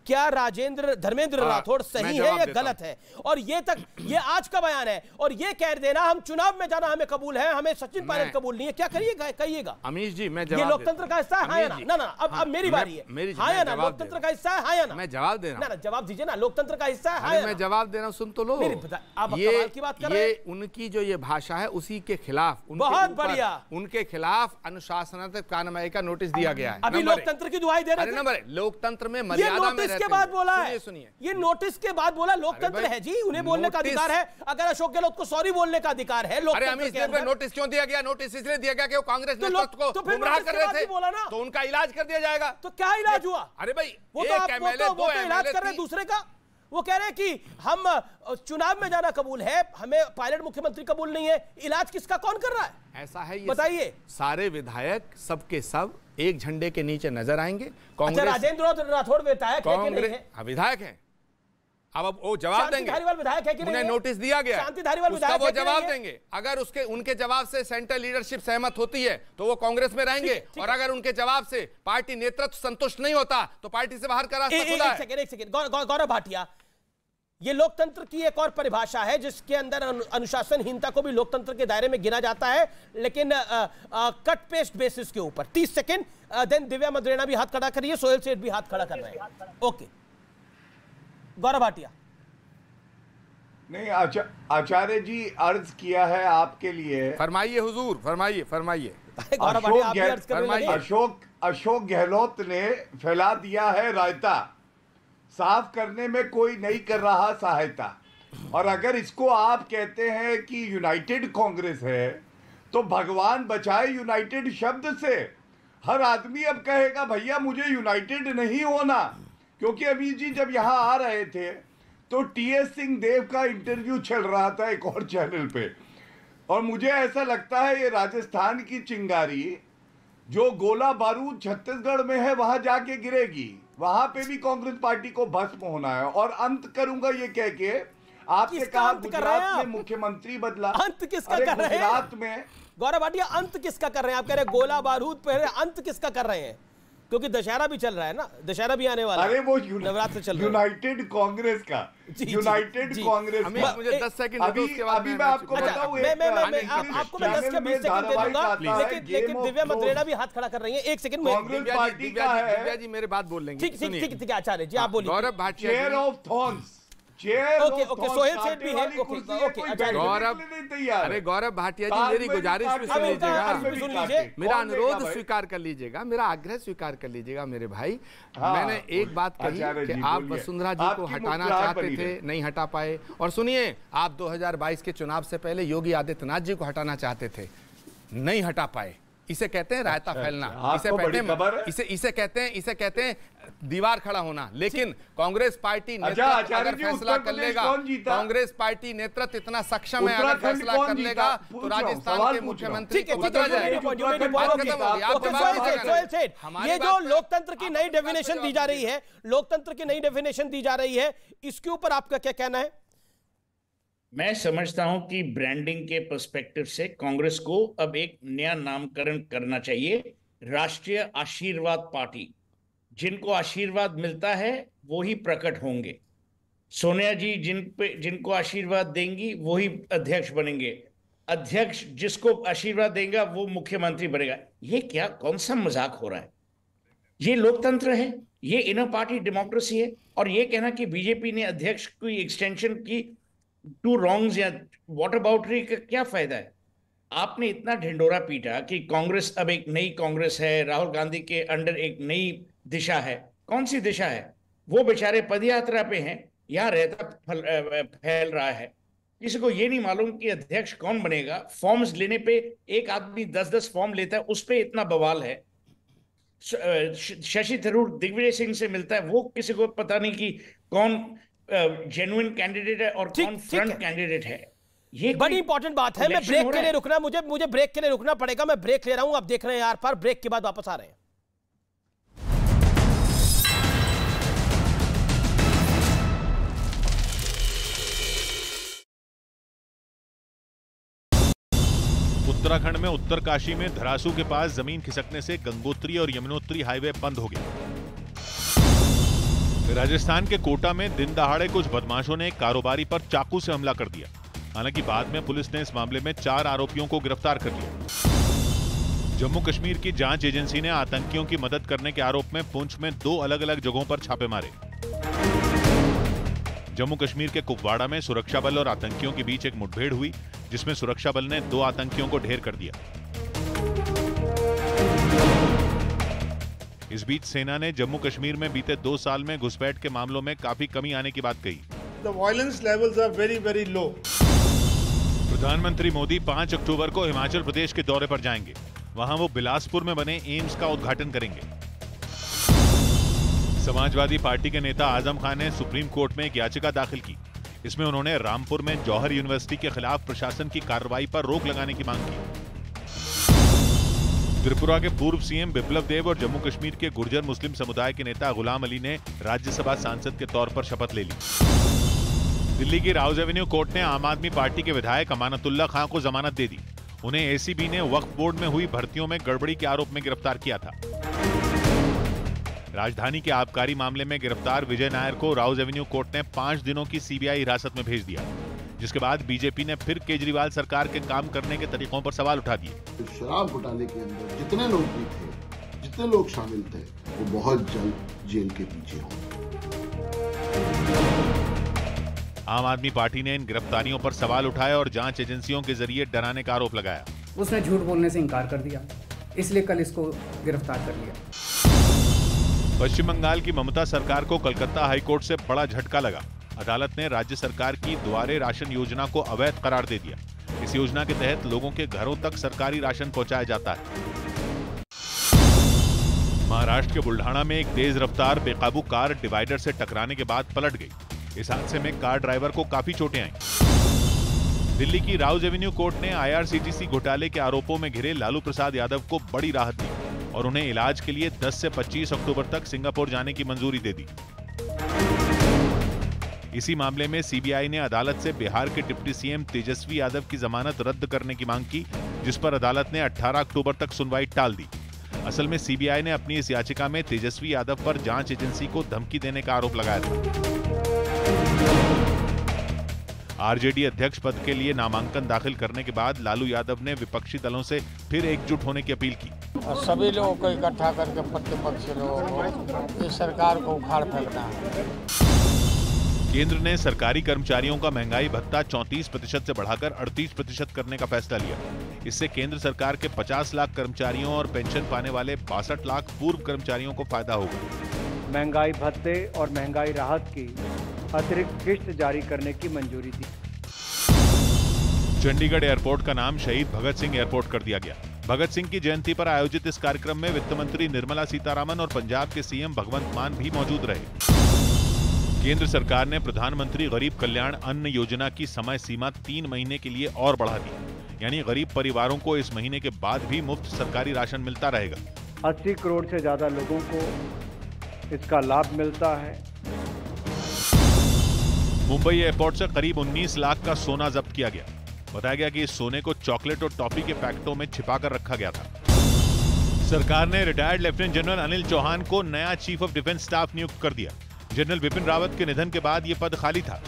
Speaker 4: क्या धर्मेंद्र राठौड़ सही है या गलत है? और ये आज का बयान है और ये कह देना हम चुनाव में जाना हमें कबूल है, हमें सचिन पायलट कबूल नहीं है, क्या कहिएगा?
Speaker 14: अमीश जी, मैं
Speaker 4: ये लोकतंत्र का हिस्सा है या ना? अब मेरी बारी है, हाँ या ना? लोकतंत्र का हिस्सा है, हाँ या ना?
Speaker 14: मैं जवाब दे रहा हूं।
Speaker 4: ना जवाब दीजिए ना, लोकतंत्र का हिस्सा है, हाँ या ना?
Speaker 14: मैं जवाब दे रहा हूं, सुन तो लो।
Speaker 4: आप कमाल की बात कर रहे हैं।
Speaker 14: उनकी जो ये भाषा है उसी के खिलाफ,
Speaker 4: बहुत बढ़िया,
Speaker 14: उनके खिलाफ अनुशासनात्मक कार्रवाई का नोटिस दिया गया है।
Speaker 4: अभी लोकतंत्र की दुहाई दे रहे थे।
Speaker 14: लोकतंत्र में मर्यादा में रहते
Speaker 4: के बाद बोला है,
Speaker 14: सुनिए,
Speaker 4: ये नोटिस के बाद बोला लोकतंत्र है जी, उन्हें बोलने का अधिकार है। अगर अशोक गहलोत को सॉरी बोलने का अधिकार है,
Speaker 14: लोकतंत्र नोटिस क्यों दिया गया? नोटिस इसलिए दिया गया कि वो कांग्रेस नेतृत्व को गुमराह कर रहे थे, तो उनका इलाज कर दिया जाएगा।
Speaker 4: तो क्या इलाज हुआ?
Speaker 14: अरे भाई,
Speaker 4: वो तो इलाज कर रहे हैं दूसरे का। वो कह रहे हैं कि हम चुनाव में जाना कबूल है, हमें पायलट मुख्यमंत्री कबूल नहीं है। इलाज किसका कौन कर रहा है?
Speaker 14: ऐसा है,
Speaker 4: बताइए।
Speaker 14: सारे विधायक सबके सब एक झंडे के नीचे नजर आएंगे।
Speaker 4: अच्छा, राजेंद्र राठौड़ विधायक है कि नहीं है?
Speaker 14: विधायक है। अब वो जवाब देंगे,
Speaker 4: विधायक है कि
Speaker 14: उन्हें नोटिस दिया गया,
Speaker 4: शांति धारीवाल विधायक
Speaker 14: वो जवाब देंगे। अगर उनके जवाब से सेंट्रल लीडरशिप सहमत होती है तो वो कांग्रेस में रहेंगे, और अगर उनके जवाब से पार्टी नेतृत्व संतुष्ट नहीं होता तो पार्टी से बाहर का रास्ता खुला है।
Speaker 4: एक सेकंड गौरव भाटिया, ये लोकतंत्र की एक और परिभाषा है जिसके अंदर अनुशासनहीनता को भी लोकतंत्र के दायरे में गिना जाता है, लेकिन कट पेस्ट बेसिस के ऊपर। 30 सेकंड, देन दिव्या मद्रेना भी हाथ खड़ा करिए, सोहेल सेठ भी हाथ खड़ा कर रहे हैं। ओके गौरव भाटिया।
Speaker 13: नहीं, आचार्य जी अर्ज किया है आपके लिए।
Speaker 14: फरमाइए हुजूर, फरमाइए।
Speaker 13: अशोक गहलोत ने फैला दिया है रायता, साफ करने में कोई नहीं कर रहा सहायता। और अगर इसको आप कहते हैं कि यूनाइटेड कांग्रेस है तो भगवान बचाए यूनाइटेड शब्द से। हर आदमी अब कहेगा भैया मुझे यूनाइटेड नहीं होना, क्योंकि अभी जी जब यहाँ आ रहे थे तो टीएस सिंह देव का इंटरव्यू चल रहा था एक और चैनल पे, और मुझे ऐसा लगता है ये राजस्थान की चिंगारी जो गोला बारूद छत्तीसगढ़ में है वहां जाके गिरेगी। वहां पे भी कांग्रेस पार्टी को भस्म होना है। और अंत करूंगा ये कह के, आपने कहा गुजरात में मुख्यमंत्री बदला,
Speaker 4: अंत किसका कर रहे हैं
Speaker 13: गुजरात में?
Speaker 4: गौरव भाटिया, अंत किसका कर रहे हैं? आप कह रहे हैं गोला बारूद पे, अंत किसका कर रहे हैं? क्योंकि दशहरा भी चल रहा है ना, दशहरा भी आने वाला है।
Speaker 13: अरे वो
Speaker 4: नवरात्र चल रहा है।
Speaker 13: यूनाइटेड कांग्रेस का, यूनाइटेड कांग्रेस का।
Speaker 14: मुझे 10 सेकंड दो, उसके बाद
Speaker 13: अभी मैं आपको बताऊं,
Speaker 4: आपको मैं 10 के 20 सेकंड दे दूंगा, लेकिन दिव्या मद्रेड़ा भी हाथ खड़ा कर रही है। एक सेकंड में
Speaker 13: कांग्रेस पार्टी का है।
Speaker 14: दिव्या जी मेरे बात बोल लेंगे।
Speaker 4: ठीक है आचार्य जी, आप बोलिए।
Speaker 14: Gaurav Bhatia,
Speaker 13: chair of thorns,
Speaker 4: okay Sohail Seth भी है। ओके
Speaker 14: गौरव, अरे गौरव भाटिया जी, मेरी गुजारिश भी सुन लीजिएगा, मेरा अनुरोध स्वीकार कर लीजिएगा, मेरा आग्रह स्वीकार कर लीजिएगा मेरे भाई। मैंने एक बात कही कि आप वसुंधरा जी को हटाना चाहते थे, नहीं हटा पाए। और सुनिए, आप 2022 के चुनाव से पहले योगी आदित्यनाथ जी को हटाना चाहते थे, नहीं हटा पाए। इसे कहते हैं रायता फैलना, इसे कहते हैं दीवार खड़ा होना। लेकिन कांग्रेस पार्टी नेतृत्व अगर फैसला कर लेगा, कांग्रेस पार्टी नेतृत्व इतना सक्षम है, अगर फैसला कर लेगा तो राजस्थान के मुख्यमंत्री को बदला जाएगा।
Speaker 4: ये जो लोकतंत्र की नई डेफिनेशन दी जा रही है, लोकतंत्र की नई डेफिनेशन दी जा रही है, इसके ऊपर आपका क्या कहना है?
Speaker 3: मैं समझता हूं कि ब्रांडिंग के पर्सपेक्टिव से कांग्रेस को अब एक नया नामकरण करना चाहिए, राष्ट्रीय आशीर्वाद पार्टी। जिनको आशीर्वाद मिलता है वो ही प्रकट होंगे। सोनिया जी जिनको आशीर्वाद देंगी वो ही अध्यक्ष बनेंगे। अध्यक्ष जिसको आशीर्वाद देगा वो मुख्यमंत्री बनेगा। ये क्या, कौन सा मजाक हो रहा है? ये लोकतंत्र है, ये इनर पार्टी डेमोक्रेसी है। और ये कहना कि बीजेपी ने अध्यक्ष की एक्सटेंशन की टू रॉन्ग्स या वॉटर बाउंड्री का क्या फायदा है? आपने इतना ढिंडोरा पीटा कि कांग्रेस अब एक नई कांग्रेस है, राहुल गांधी के अंडर एक नई दिशा है। कौन सी दिशा है? वो बेचारे पदयात्रा पे हैं, यहाँ रहता फैल रहा है। किसी को ये नहीं मालूम कि अध्यक्ष कौन बनेगा। फॉर्म्स लेने पे एक आदमी 10-10 फॉर्म लेता है, उस पे इतना बवाल है। शशि थरूर दिग्विजय सिंह से मिलता है, वो किसी को पता नहीं कि कौन जेन्युइन कैंडिडेट है और कौन फ्रंट कैंडिडेट है। ये
Speaker 4: बड़ी इंपॉर्टेंट बात है। मैं ब्रेक के लिए रुकना, मुझे ब्रेक के लिए रुकना पड़ेगा। मैं ब्रेक ले रहा हूं, आप देख रहे हैं यार पर, ब्रेक के बाद वापस आ रहे हैं।
Speaker 15: उत्तराखंड में उत्तरकाशी में धरासू के पास जमीन खिसकने से गंगोत्री और यमुनोत्री हाईवे बंद हो गया। राजस्थान के कोटा में दिन दहाड़े कुछ बदमाशों ने एक कारोबारी पर चाकू से हमला कर दिया। हालांकि बाद में पुलिस ने इस मामले में 4 आरोपियों को गिरफ्तार कर लिया। जम्मू कश्मीर की जांच एजेंसी ने आतंकियों की मदद करने के आरोप में पुंछ में 2 अलग-अलग जगहों पर छापे मारे। जम्मू कश्मीर के कुपवाड़ा में सुरक्षा बल और आतंकियों के बीच एक मुठभेड़ हुई, जिसमें सुरक्षा बल ने 2 आतंकियों को ढेर कर दिया। इस बीच सेना ने जम्मू कश्मीर में बीते 2 साल में घुसपैठ के मामलों में काफी कमी आने की बात कही।
Speaker 8: The violence levels are very, very low.
Speaker 15: प्रधानमंत्री मोदी 5 अक्टूबर को हिमाचल प्रदेश के दौरे पर जाएंगे। वहां वो बिलासपुर में बने एम्स का उद्घाटन करेंगे। समाजवादी पार्टी के नेता आजम खान ने सुप्रीम कोर्ट में एक याचिका दाखिल की। इसमें उन्होंने रामपुर में जौहर यूनिवर्सिटी के खिलाफ प्रशासन की कार्रवाई पर रोक लगाने की मांग की। त्रिपुरा के पूर्व सीएम बिप्लब देब और जम्मू कश्मीर के गुर्जर मुस्लिम समुदाय के नेता गुलाम अली ने राज्यसभा सांसद के तौर पर शपथ ले ली। दिल्ली की राउज एवेन्यू कोर्ट ने आम आदमी पार्टी के विधायक अमानतुल्लाह खां को जमानत दे दी। उन्हें एसीबी ने वक्फ बोर्ड में हुई भर्तियों में गड़बड़ी के आरोप में गिरफ्तार किया था। राजधानी के आबकारी मामले में गिरफ्तार विजय नायर को राउज एवेन्यू कोर्ट ने 5 दिनों की सीबीआई हिरासत में भेज दिया, जिसके बाद बीजेपी ने फिर केजरीवाल सरकार के काम करने के तरीकों पर सवाल उठा दिए।
Speaker 16: शराब घोटाले के अंदर जितने लोग भी थे, जितने लोग शामिल थे, वो बहुत जल्द जेल के पीछे होंगे।
Speaker 15: आम आदमी पार्टी ने इन गिरफ्तारियों पर सवाल उठाए और जांच एजेंसियों के जरिए डराने का आरोप लगाया।
Speaker 17: उसने झूठ बोलने से इनकार कर दिया, इसलिए कल इसको गिरफ्तार कर लिया।
Speaker 15: पश्चिम बंगाल की ममता सरकार को कलकत्ता हाईकोर्ट से बड़ा झटका लगा। अदालत ने राज्य सरकार की द्वारे राशन योजना को अवैध करार दे दिया। इस योजना के तहत लोगों के घरों तक सरकारी राशन पहुंचाया जाता है। महाराष्ट्र के बुल्ढाना में एक तेज रफ्तार बेकाबू कार डिवाइडर से टकराने के बाद पलट गई। इस हादसे में कार ड्राइवर को काफी चोटें आईं। दिल्ली की राउज एवेन्यू कोर्ट ने आईआरसीटीसी घोटाले के आरोपों में घिरे लालू प्रसाद यादव को बड़ी राहत दी और उन्हें इलाज के लिए 10 से 25 अक्टूबर तक सिंगापुर जाने की मंजूरी दे दी। इसी मामले में सीबीआई ने अदालत से बिहार के डिप्टी सीएम तेजस्वी यादव की जमानत रद्द करने की मांग की, जिस पर अदालत ने 18 अक्टूबर तक सुनवाई टाल दी। असल में सीबीआई ने अपनी इस याचिका में तेजस्वी यादव पर जांच एजेंसी को धमकी देने का आरोप लगाया था। आरजेडी अध्यक्ष पद के लिए नामांकन दाखिल करने के बाद लालू यादव ने विपक्षी दलों से फिर एकजुट होने की अपील की।
Speaker 14: और सभी लोगों को इकट्ठा करके प्रतिपक्षी लोगों को इस सरकार को उखाड़ फेंकना है।
Speaker 15: केंद्र ने सरकारी कर्मचारियों का महंगाई भत्ता 34% से बढ़ाकर 38% करने का फैसला लिया। इससे केंद्र सरकार के 50 लाख कर्मचारियों और पेंशन पाने वाले 62 लाख पूर्व कर्मचारियों को फायदा होगा।
Speaker 1: महंगाई भत्ते और महंगाई राहत की अतिरिक्त किस्त जारी करने की मंजूरी दी।
Speaker 15: चंडीगढ़ एयरपोर्ट का नाम शहीद भगत सिंह एयरपोर्ट कर दिया गया। भगत सिंह की जयंती पर आयोजित इस कार्यक्रम में वित्त मंत्री निर्मला सीतारामन और पंजाब के सीएम भगवंत मान भी मौजूद रहे। केंद्र सरकार ने प्रधानमंत्री गरीब कल्याण अन्न योजना की समय सीमा 3 महीने के लिए और बढ़ा दी, यानी गरीब परिवारों को इस महीने के बाद भी मुफ्त सरकारी राशन मिलता रहेगा।
Speaker 1: 80 करोड़ से ज्यादा लोगों को इसका लाभ मिलता है।
Speaker 15: मुंबई एयरपोर्ट से करीब 19 लाख का सोना जब्त किया गया। बताया गया कि इस सोने को चॉकलेट और टॉफी के पैकेटों में छिपा कर रखा गया था। सरकार ने retired lieutenant general Anil Chauhan को नया चीफ ऑफ डिफेंस स्टाफ नियुक्त कर दिया। जनरल बिपिन रावत के निधन के बाद यह पद खाली था।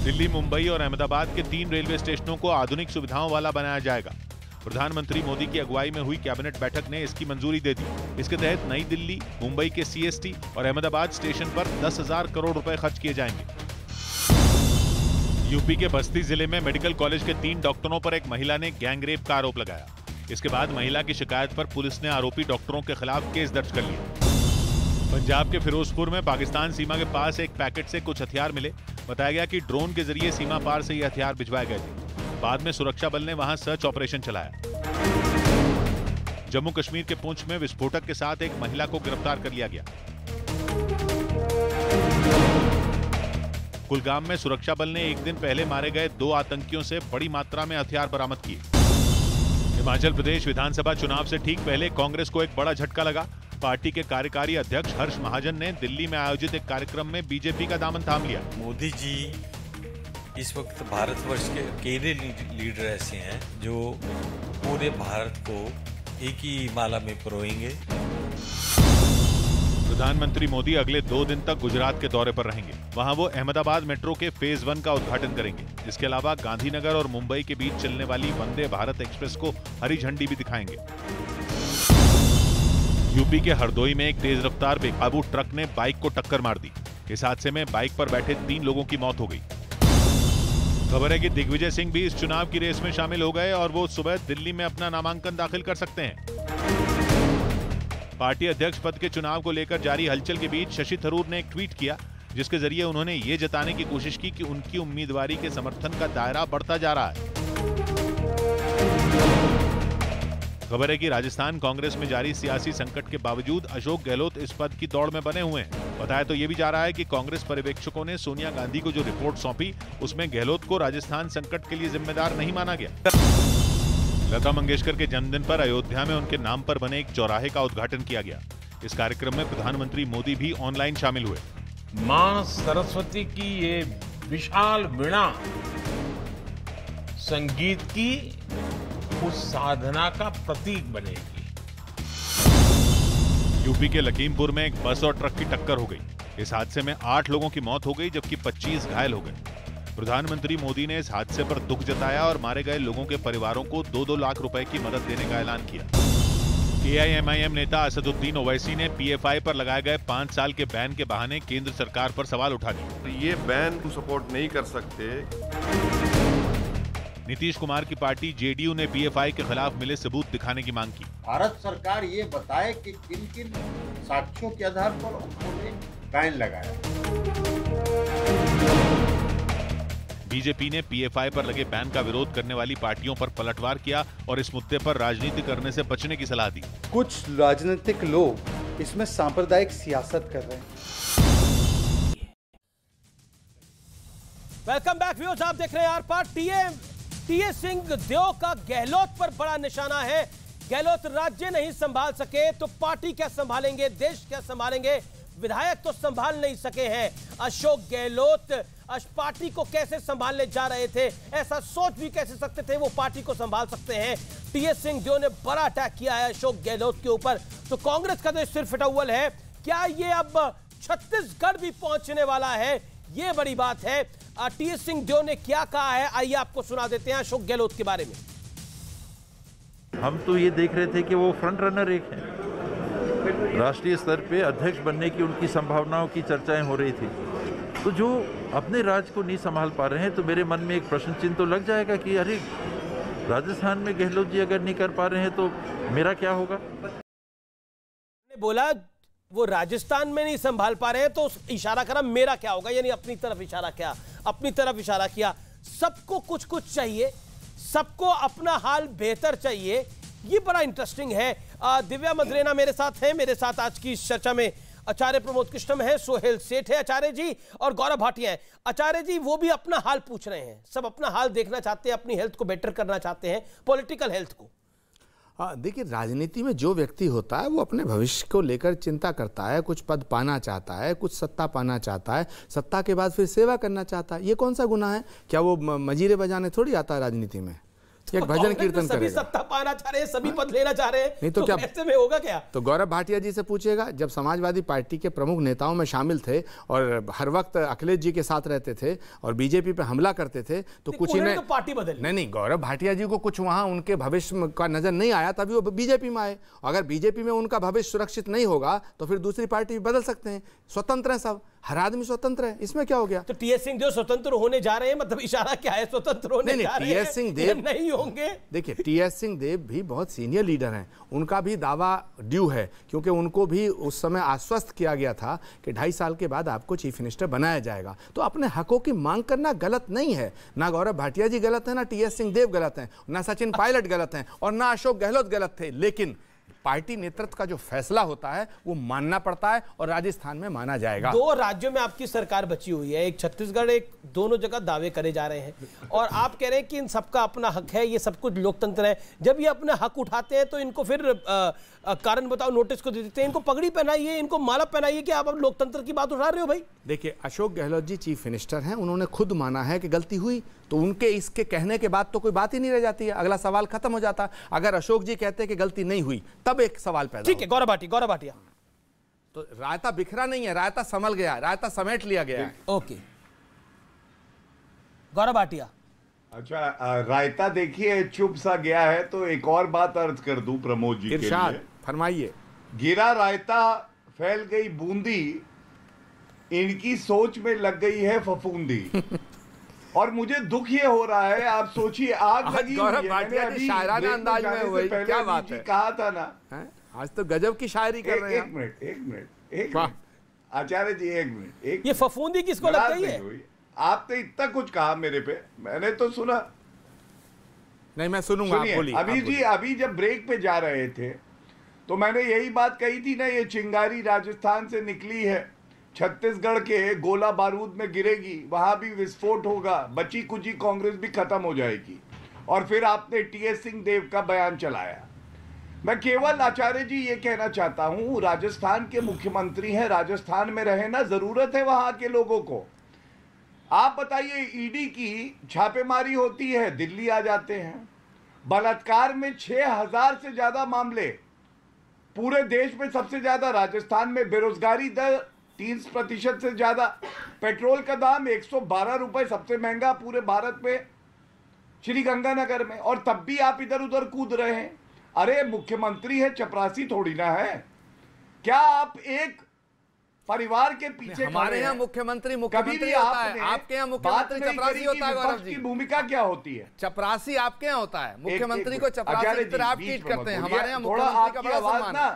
Speaker 15: दिल्ली, मुंबई और अहमदाबाद के 3 रेलवे स्टेशनों को आधुनिक सुविधाओं वाला बनाया जाएगा। प्रधानमंत्री मोदी की अगुवाई में हुई कैबिनेट बैठक ने इसकी मंजूरी दे दी। इसके तहत नई दिल्ली, मुंबई के सीएसटी और अहमदाबाद स्टेशन पर 10,000 करोड़ रुपए खर्च किए जाएंगे। यूपी के बस्ती जिले में मेडिकल कॉलेज के 3 डॉक्टरों पर एक महिला ने गैंगरेप का आरोप लगाया। इसके बाद महिला की शिकायत पर पुलिस ने आरोपी डॉक्टरों के खिलाफ केस दर्ज कर लिया। पंजाब के फिरोजपुर में पाकिस्तान सीमा के पास एक पैकेट से कुछ हथियार मिले। बताया गया कि ड्रोन के जरिए सीमा पार से ये हथियार भिजवाए गए थे। बाद में सुरक्षा बल ने वहां सर्च ऑपरेशन चलाया। जम्मू कश्मीर के पुंछ में विस्फोटक के साथ एक महिला को गिरफ्तार कर लिया गया। कुलगाम में सुरक्षा बल ने एक दिन पहले मारे गए 2 आतंकियों से बड़ी मात्रा में हथियार बरामद किए। हिमाचल प्रदेश विधानसभा चुनाव से ठीक पहले कांग्रेस को एक बड़ा झटका लगा। पार्टी के कार्यकारी अध्यक्ष हर्ष महाजन ने दिल्ली में आयोजित एक कार्यक्रम में बीजेपी का दामन थाम लिया।
Speaker 18: मोदी जी इस वक्त भारतवर्ष के अकेले लीडर ऐसे हैं जो पूरे भारत को एक ही माला में पिरोएंगे।
Speaker 15: प्रधानमंत्री मोदी अगले 2 दिन तक गुजरात के दौरे पर रहेंगे। वहां वो अहमदाबाद मेट्रो के फेज 1 का उद्घाटन करेंगे। इसके अलावा गांधीनगर और मुंबई के बीच चलने वाली वंदे भारत एक्सप्रेस को हरी झंडी भी दिखाएंगे। यूपी के हरदोई में एक तेज रफ्तार बेकाबू ट्रक ने बाइक को टक्कर मार दी। इस हादसे में बाइक पर बैठे 3 लोगों की मौत हो गई। खबर है कि दिग्विजय सिंह भी इस चुनाव की रेस में शामिल हो गए और वो सुबह दिल्ली में अपना नामांकन दाखिल कर सकते हैं। पार्टी अध्यक्ष पद के चुनाव को लेकर जारी हलचल के बीच शशि थरूर ने एक ट्वीट किया, जिसके जरिए उन्होंने ये जताने की कोशिश की कि उनकी उम्मीदवारी के समर्थन का दायरा बढ़ता जा रहा है। खबर है कि राजस्थान कांग्रेस में जारी सियासी संकट के बावजूद अशोक गहलोत इस पद की दौड़ में बने हुए हैं। बताया तो ये भी जा रहा है कि कांग्रेस पर्यवेक्षकों ने सोनिया गांधी को जो रिपोर्ट सौंपी, उसमें गहलोत को राजस्थान संकट के लिए जिम्मेदार नहीं माना गया। लता मंगेशकर के जन्मदिन पर अयोध्या में उनके नाम पर बने एक चौराहे का उद्घाटन किया गया। इस कार्यक्रम में प्रधानमंत्री मोदी भी ऑनलाइन शामिल हुए।
Speaker 19: मां सरस्वती की ये विशाल वीणा संगीत की उस साधना का प्रतीक बनेगी।
Speaker 15: यूपी के लखीमपुर में एक बस और ट्रक की टक्कर हो गई। इस हादसे में 8 लोगों की मौत हो गई, जबकि 25 घायल हो गए। प्रधानमंत्री मोदी ने इस हादसे पर दुख जताया और मारे गए लोगों के परिवारों को 2-2 लाख रुपए की मदद देने का ऐलान किया। एआईएमआईएम नेता असदुद्दीन ओवैसी ने पीएफआई पर लगाए गए 5 साल के बैन के बहाने केंद्र सरकार पर सवाल उठा दिए।
Speaker 20: ये बैन सपोर्ट नहीं कर सकते।
Speaker 15: नीतीश कुमार की पार्टी जेडीयू ने पीएफआई के खिलाफ मिले सबूत दिखाने की मांग की।
Speaker 21: भारत सरकार ये बताए कि किन किन साक्ष्यों के आधार पर उन्होंने बैन लगाया।
Speaker 15: बीजेपी ने पीएफआई पर लगे बैन का विरोध करने वाली पार्टियों पर पलटवार किया और इस मुद्दे पर राजनीति करने से बचने की सलाह दी।
Speaker 22: कुछ राजनीतिक लोग इसमें सांप्रदायिक सियासत कर रहे हैं।
Speaker 4: वेलकम बैक व्यूअर्स, आप देख रहे हैं आर पार। टीए सिंह देओ का गहलोत पर बड़ा निशाना है। गहलोत राज्य नहीं संभाल सके तो पार्टी क्या संभालेंगे, देश क्या संभालेंगे? विधायक तो संभाल नहीं सके हैं। अशोक गहलोत पार्टी को कैसे संभालने जा रहे थे? ऐसा सोच भी कैसे सकते थे वो पार्टी को संभाल सकते हैं? टीएस सिंहदेव ने बड़ा अटैक किया है अशोक गहलोत के ऊपर। तो कांग्रेस का तो सिर फटाउल है, क्या ये अब छत्तीसगढ़ भी पहुंचने वाला है? ये बड़ी बात है। टीएस सिंहदेव ने क्या कहा है, आइए आपको सुना देते हैं अशोक गहलोत के बारे में।
Speaker 2: हम तो ये देख रहे थे कि वो फ्रंट रनर एक है, राष्ट्रीय स्तर पे अध्यक्ष बनने की उनकी संभावनाओं की चर्चाएं हो रही थी। तो जो अपने राज्य को नहीं संभाल पा रहे हैं, तो मेरे मन में एक प्रश्न चिन्ह तो लग जाएगा कि अरे राजस्थान में गहलोत जी अगर नहीं कर पा रहे हैं तो मेरा क्या होगा।
Speaker 4: बोला वो राजस्थान में नहीं संभाल पा रहे हैं तो इशारा करा मेरा क्या होगा, यानी अपनी तरफ इशारा किया, अपनी तरफ इशारा किया। सबको कुछ कुछ चाहिए, सबको अपना हाल बेहतर चाहिए, ये बड़ा इंटरेस्टिंग है। दिव्या मद्रेना मेरे साथ हैं, मेरे साथ आज की इस चर्चा में आचार्य प्रमोद कृष्णम है, सोहेल सेठ है आचार्य जी, और गौरव भाटिया है। आचार्य जी वो भी अपना हाल पूछ रहे हैं, सब अपना हाल देखना चाहते हैं, अपनी हेल्थ को बेटर करना चाहते हैं, पॉलिटिकल हेल्थ को।
Speaker 14: देखिए, राजनीति में जो व्यक्ति होता है वो अपने भविष्य को लेकर चिंता करता है, कुछ पद पाना चाहता है, कुछ सत्ता पाना चाहता है, सत्ता के बाद फिर सेवा करना चाहता है। ये कौन सा गुनाह है? क्या वो मजीरे बजाने थोड़ी आता है राजनीति में, या भजन कीर्तन करेगा?
Speaker 4: सभी सत्ता पाना चाह रहे हैं, सभी पद लेना चाह रहे हैं,
Speaker 14: नहीं तो क्या
Speaker 4: ऐसे में होगा क्या?
Speaker 14: तो गौरव भाटिया जी से पूछिएगा, जब समाजवादी पार्टी के प्रमुख नेताओं में शामिल थे और हर वक्त अखिलेश जी के साथ रहते थे और बीजेपी पे हमला करते थे, तो कुछ ही
Speaker 4: तो पार्टी बदल
Speaker 14: नहीं, गौरव भाटिया जी को कुछ वहां उनके भविष्य का नजर नहीं आया, तभी वो बीजेपी में आए। अगर बीजेपी में उनका भविष्य सुरक्षित नहीं होगा तो फिर दूसरी पार्टी बदल सकते हैं, स्वतंत्र है सब, हर आदमी स्वतंत्र है, इसमें क्या हो गया?
Speaker 4: तो टीएस सिंहदेव स्वतंत्र होने जा रहे हैं, मतलब इशारा क्या है? स्वतंत्र होने जा रहे हैं,
Speaker 14: टीएस सिंहदेव
Speaker 4: नहीं होंगे।
Speaker 14: देखिए, टीएस सिंहदेव भी बहुत सीनियर लीडर हैं, उनका भी दावा ड्यू है, क्योंकि उनको भी उस समय आश्वस्त किया गया था कि 2.5 साल के बाद आपको चीफ मिनिस्टर बनाया जाएगा। तो अपने हकों की मांग करना गलत नहीं है। ना गौरव भाटिया जी गलत है, ना टीएस सिंहदेव गलत है, ना सचिन पायलट गलत हैं, और ना अशोक गहलोत गलत थे। लेकिन पार्टी नेतृत्व का जो फैसला होता है वो मानना पड़ता है, और राजस्थान में माना जाएगा।
Speaker 4: 2 राज्यों में आपकी सरकार बची हुई है, एक छत्तीसगढ़, एक, दोनों जगह दावे करे जा रहे हैं, और आप कह रहे हैं कि इन सबका अपना हक है, ये सब कुछ लोकतंत्र है। जब ये अपना हक उठाते हैं तो इनको फिर कारण बताओ नोटिस को दे देते हैं, इनको पगड़ी पहनाइए, इनको माला पहनाइए कि आप अब लोकतंत्र की बात उठा रहे हो भाई।
Speaker 14: देखिए, अशोक गहलोत जी चीफ मिनिस्टर हैं, उन्होंने खुद माना है कि गलती हुई, तो उनके इसके कहने के बाद तो कोई बात ही नहीं रह जाती है, अगला सवाल खत्म हो जाता। अगर अशोक जी कहते हैं कि गलती नहीं हुई, तब एक सवाल पैदा।
Speaker 4: ठीक है, गौरव भाटिया,
Speaker 14: तो रायता बिखरा नहीं है, रायता संभल गया, रायता समेट लिया गया है।
Speaker 4: ओके, गौरव भाटिया।
Speaker 13: अच्छा, रायता देखिए चुप सा गया है, तो एक और बात अर्ज कर दूं प्रमोद जी के लिए।
Speaker 14: फरमाइए।
Speaker 13: गिरा रायता, फैल गई बूंदी, इनकी सोच में लग गई है फफूंदी। और मुझे दुख ये हो रहा है, आप सोचिए, आग लगी हुई है। मैंने अभी
Speaker 14: शायराना अंदाज में हुई, क्या बात है,
Speaker 13: कहा था ना,
Speaker 14: आज तो गजब की शायरी कर रहे हैं।
Speaker 13: एक मिनट आचार्य जी, एक मिनट।
Speaker 4: ये फफूंदी किसको लग गई है?
Speaker 13: आपने इतना कुछ कहा मेरे पे, मैंने तो सुना
Speaker 14: नहीं, मैं सुनूंगा, आप बोलिए।
Speaker 13: अभी जी, अभी जब ब्रेक पे जा रहे थे तो मैंने यही बात कही थी ना, ये चिंगारी राजस्थान से निकली है, छत्तीसगढ़ के गोला बारूद में गिरेगी, वहां भी विस्फोट होगा, बची कुची कांग्रेस भी खत्म हो जाएगी। और फिर आपने टीएस सिंहदेव का बयान चलाया। मैं केवल आचार्य जी ये कहना चाहता हूं, राजस्थान के मुख्यमंत्री हैं, राजस्थान में रहे ना, जरूरत है वहां के लोगों को। आप बताइए, ईडी की छापेमारी होती है, दिल्ली आ जाते हैं। बलात्कार में 6000 से ज्यादा मामले, पूरे देश में सबसे ज्यादा राजस्थान में। बेरोजगारी दर 30% से ज्यादा। पेट्रोल का दाम 112 रुपए, सबसे महंगा पूरे भारत में, श्री गंगानगर में। और तब भी आप इधर उधर कूद रहे हैं। अरे मुख्यमंत्री है, चपरासी थोड़ी ना है। क्या आप एक परिवार के पीछे?
Speaker 14: हमारे यहाँ मुख्यमंत्री होता है, आपके यहाँ मुख्यमंत्री चपरासी होता है। गौरव जी,
Speaker 13: भूमिका क्या होती है?
Speaker 14: चपरासी आपके यहाँ होता है, मुख्यमंत्री को चपरासी की तरह आप ट्रीट करते हैं। हमारे यहाँ मुख्यमंत्री का बड़ा सम्मान है।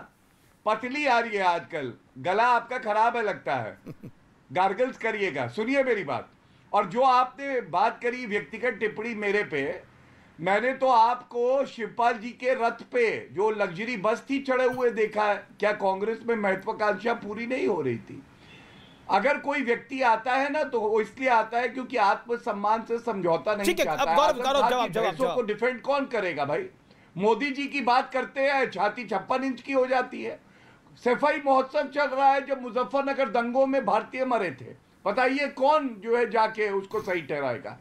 Speaker 13: पतली आ रही है आजकल, गला आपका खराब है लगता है, गार्गल्स करिएगा। सुनिए मेरी बात। और जो आपने बात करी व्यक्तिगत टिप्पणी मेरे पे, मैंने तो आपको शिवपाल जी के रथ पे जो लग्जरी बस थी चढ़े हुए देखा है। क्या कांग्रेस में महत्वाकांक्षा पूरी नहीं हो रही थी? अगर कोई व्यक्ति आता है ना, तो वो इसलिए आता है क्योंकि आत्मसम्मान से समझौता नहीं चाहता है। को डिफेंड कौन करेगा भाई? मोदी जी की बात करते हैं, छाती 56 इंच की हो जाती है। सफाई महोत्सव चल रहा है जब मुजफ्फरनगर दंगों में भारतीय मरे थे, बताइए कौन जो है जाके उसको सही ठहराएगा।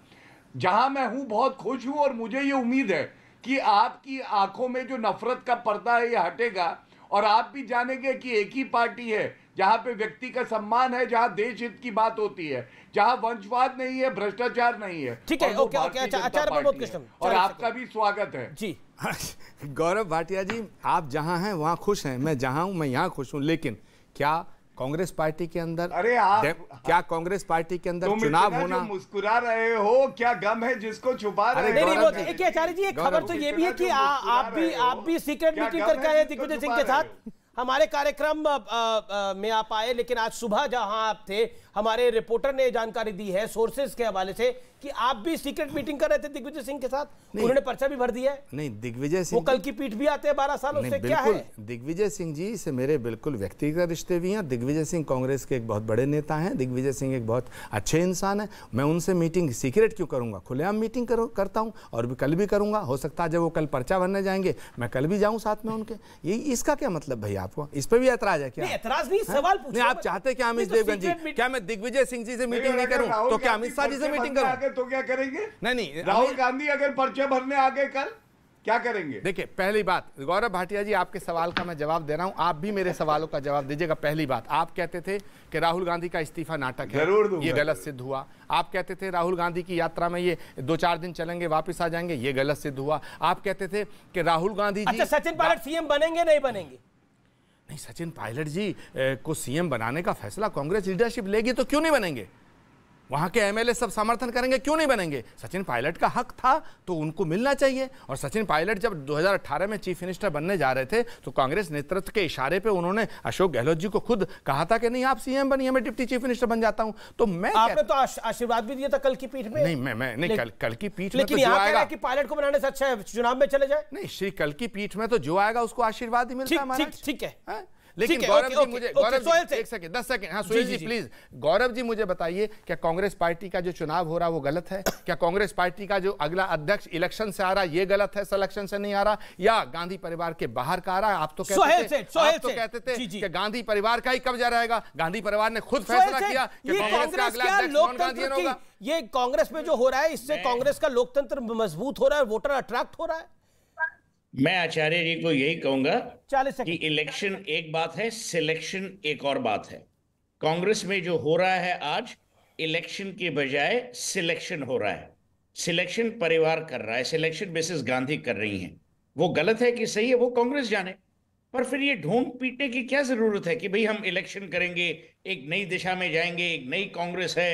Speaker 13: जहां मैं हूं बहुत खुश हूं और मुझे ये उम्मीद है कि आपकी आंखों में जो नफरत का पर्दा है ये हटेगा और आप भी जानेंगे कि एक ही पार्टी है जहां पे व्यक्ति का सम्मान है, जहां देश हित की बात होती है, जहां वंशवाद नहीं है, भ्रष्टाचार नहीं है।
Speaker 4: ठीक है, ओके ओके, आचार्य प्रमोद कृष्णम,
Speaker 13: और आपका भी स्वागत है
Speaker 4: जी।
Speaker 14: गौरव भाटिया जी, आप जहां हैं वहां खुश हैं, मैं जहां हूं मैं यहां खुश हूं, लेकिन क्या कांग्रेस पार्टी के अंदर,
Speaker 13: अरे आप
Speaker 14: क्या कांग्रेस पार्टी के अंदर चुनाव होना,
Speaker 13: जो मुस्कुरा रहे हो, क्या गम है जिसको छुपा रहे हो?
Speaker 4: आचार्य जी, एक खबर तो ये भी है कि आप भी सीक्रेट मीटिंग करके आए दिग्विजय सिंह के साथ, हमारे कार्यक्रम में आप आए, लेकिन आज सुबह जहां आप थे हमारे रिपोर्टर ने जानकारी दी है सोर्सेज के हवाले से कि आप भी सीक्रेट मीटिंग कर रहे थे दिग्विजय सिंह के साथ, उन्होंने पर्चा भी भर दिया है।
Speaker 14: नहीं, दिग्विजय सिंह
Speaker 4: वो कल की पीठ भी आते हैं 12 सालों से, क्या है?
Speaker 14: दिग्विजय सिंह जी से मेरे बिल्कुल व्यक्तिगत रिश्ते भी हैं। दिग्विजय सिंह कांग्रेस के एक बहुत बड़े नेता हैं, दिग्विजय सिंह एक बहुत अच्छे इंसान है। मैं उनसे मीटिंग सीक्रेट क्यों करूंगा, खुलेआम मीटिंग करता हूं और भी कल भी करूंगा। हो सकता है जब वो कल पर्चा भरने जाएंगे मैं कल भी जाऊं साथ में उनके। ये इसका क्या मतलब भाई, आपको इस पर भी ऐतराज है क्या?
Speaker 4: ऐतराज नहीं, सवाल पूछो।
Speaker 14: आप चाहते क्या अमित देवगन जी, क्या मैं दिग्विजय सिंह जी से मीटिंग नहीं करूं तो क्या अमित शाह जी से मीटिंग करूं?
Speaker 13: तो क्या करेंगे?
Speaker 14: नहीं,
Speaker 13: राहुल गांधी अगर पर्चे भरने आ गए कल क्या करेंगे?
Speaker 14: देखिए, पहली बात, गौरव भाटिया जी आपके सवाल का मैं जवाब दे रहा हूं, आप भी मेरे सवालों का जवाब दीजिएगा। पहली बात, आप कहते थे कि राहुल गांधी का इस्तीफा नाटक है, ये गलत सिद्ध हुआ। आप कहते थे राहुल गांधी की यात्रा में ये 2-4 दिन चलेंगे वापस आ जाएंगे, ये गलत सिद्ध हुआ। आप कहते थे कि राहुल गांधी जी,
Speaker 4: अच्छा सचिन पायलट सीएम बनेंगे नहीं बनेंगे?
Speaker 14: नहीं, सचिन पायलट जी को सीएम बनाने का फैसला कांग्रेस लीडरशिप लेगी तो क्यों नहीं बनेंगे? वहां के एमएलए सब समर्थन करेंगे, क्यों नहीं बनेंगे? सचिन पायलट का हक था तो उनको मिलना चाहिए। और सचिन पायलट जब 2018 में चीफ मिनिस्टर बनने जा रहे थे तो कांग्रेस नेतृत्व के इशारे पे उन्होंने अशोक गहलोत जी को खुद कहा था कि नहीं आप सीएम बनिए, मैं डिप्टी चीफ मिनिस्टर बन जाता हूं। तो मैं,
Speaker 4: आपने तो आशीर्वाद भी दिया था कल की पीठ में।
Speaker 14: नहीं, मैं नहीं, कल की पीठ में
Speaker 4: तो जो आएगा कि पायलट को बनाने से अच्छा है चुनाव में चले जाए।
Speaker 14: नहीं श्री, कल की पीठ में तो जो आएगा उसको आशीर्वाद ही मिलता है।
Speaker 4: ठीक है,
Speaker 14: लेकिन गौरव जी मुझे, गौरव जी एक सेकंड, 10 सेकंड, हाँ सुहेल जी प्लीज, गौरव जी मुझे बताइए, क्या कांग्रेस पार्टी का जो चुनाव हो रहा है वो गलत है? क्या कांग्रेस पार्टी का जो अगला अध्यक्ष इलेक्शन से आ रहा है ये गलत है, सिलेक्शन से नहीं आ रहा, या गांधी परिवार के बाहर का आ रहा है? आप तो कहते थे कि गांधी परिवार का ही कब्जा रहेगा। गांधी परिवार ने खुद फैसला किया कि कांग्रेस का अगला अध्यक्ष राहुल गांधी होगा।
Speaker 4: ये कांग्रेस में जो हो रहा है इससे कांग्रेस का लोकतंत्र मजबूत हो रहा है, वोटर अट्रैक्ट हो रहा है।
Speaker 3: मैं आचार्य जी को यही कहूंगा
Speaker 4: 40
Speaker 3: कि इलेक्शन एक बात है, सिलेक्शन एक और बात है। कांग्रेस में जो हो रहा है आज, इलेक्शन के बजाय सिलेक्शन हो रहा है। सिलेक्शन परिवार कर रहा है, सिलेक्शन मिसेस गांधी कर रही हैं। वो गलत है कि सही है वो कांग्रेस जाने, पर फिर ये ढूंढ पीटने की क्या जरूरत है कि भाई हम इलेक्शन करेंगे, एक नई दिशा में जाएंगे, एक नई कांग्रेस है,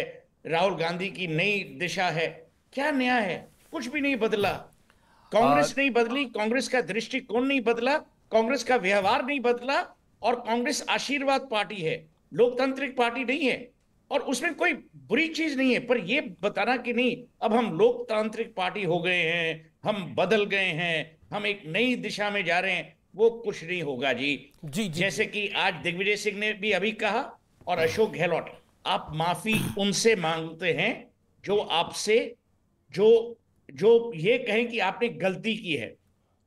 Speaker 3: राहुल गांधी की नई दिशा है। क्या नया है? कुछ भी नहीं बदला। कांग्रेस नहीं बदली, कांग्रेस का दृष्टिकोण नहीं बदला, कांग्रेस का व्यवहार नहीं बदला, और कांग्रेस आशीर्वाद पार्टी है, लोकतांत्रिक पार्टी नहीं है, और उसमें कोई बुरी चीज नहीं है। पर ये बताना कि नहीं अब हम लोकतांत्रिक पार्टी हो गए हैं, हम बदल गए हैं, हम एक नई दिशा में जा रहे हैं, वो कुछ नहीं होगा जी। जैसे कि आज दिग्विजय सिंह ने भी अभी कहा, और अशोक गहलोत, आप माफी उनसे मांगते हैं जो आपसे जो ये कहें कि आपने गलती की है।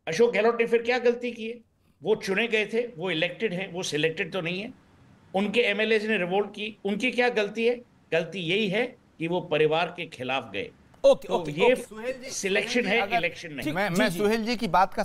Speaker 3: अशोक गहलोत ने फिर क्या गलती की है? वो चुने गए थे, वो इलेक्टेड हैं, वो सिलेक्टेड तो नहीं है। उनके एमएलए ने रिवोल्ट की, उनकी क्या गलती है? गलती यही है कि वो परिवार के खिलाफ गए। ये सिलेक्शन है, इलेक्शन नहीं।
Speaker 14: मैं सुहेल जी की बात का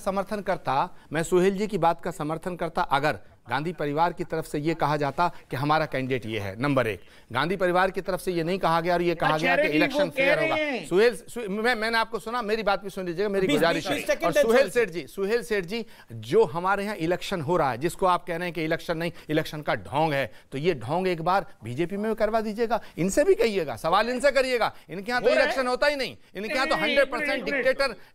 Speaker 14: समर्थन करता अगर गांधी परिवार की तरफ से ये कहा जाता कि हमारा कैंडिडेट ये है नंबर 1, गांधी परिवार की तरफ से ये नहीं कहा गया और ये कहा गया कि इलेक्शन फेयर होगा। मैंने आपको सुना, मेरी बात भी सुन लीजिएगा, मेरी गुजारिश है। और सुहेल सेठ जी, जो हमारे यहाँ इलेक्शन हो रहा है, जिसको आप कह रहे हैं कि इलेक्शन नहीं, इलेक्शन का ढोंग है, तो ये ढोंग एक बार बीजेपी में करवा दीजिएगा, इनसे भी कहिएगा, सवाल इनसे करिएगा। इनके यहाँ तो इलेक्शन होता ही नहीं, इनके यहाँ तो 100%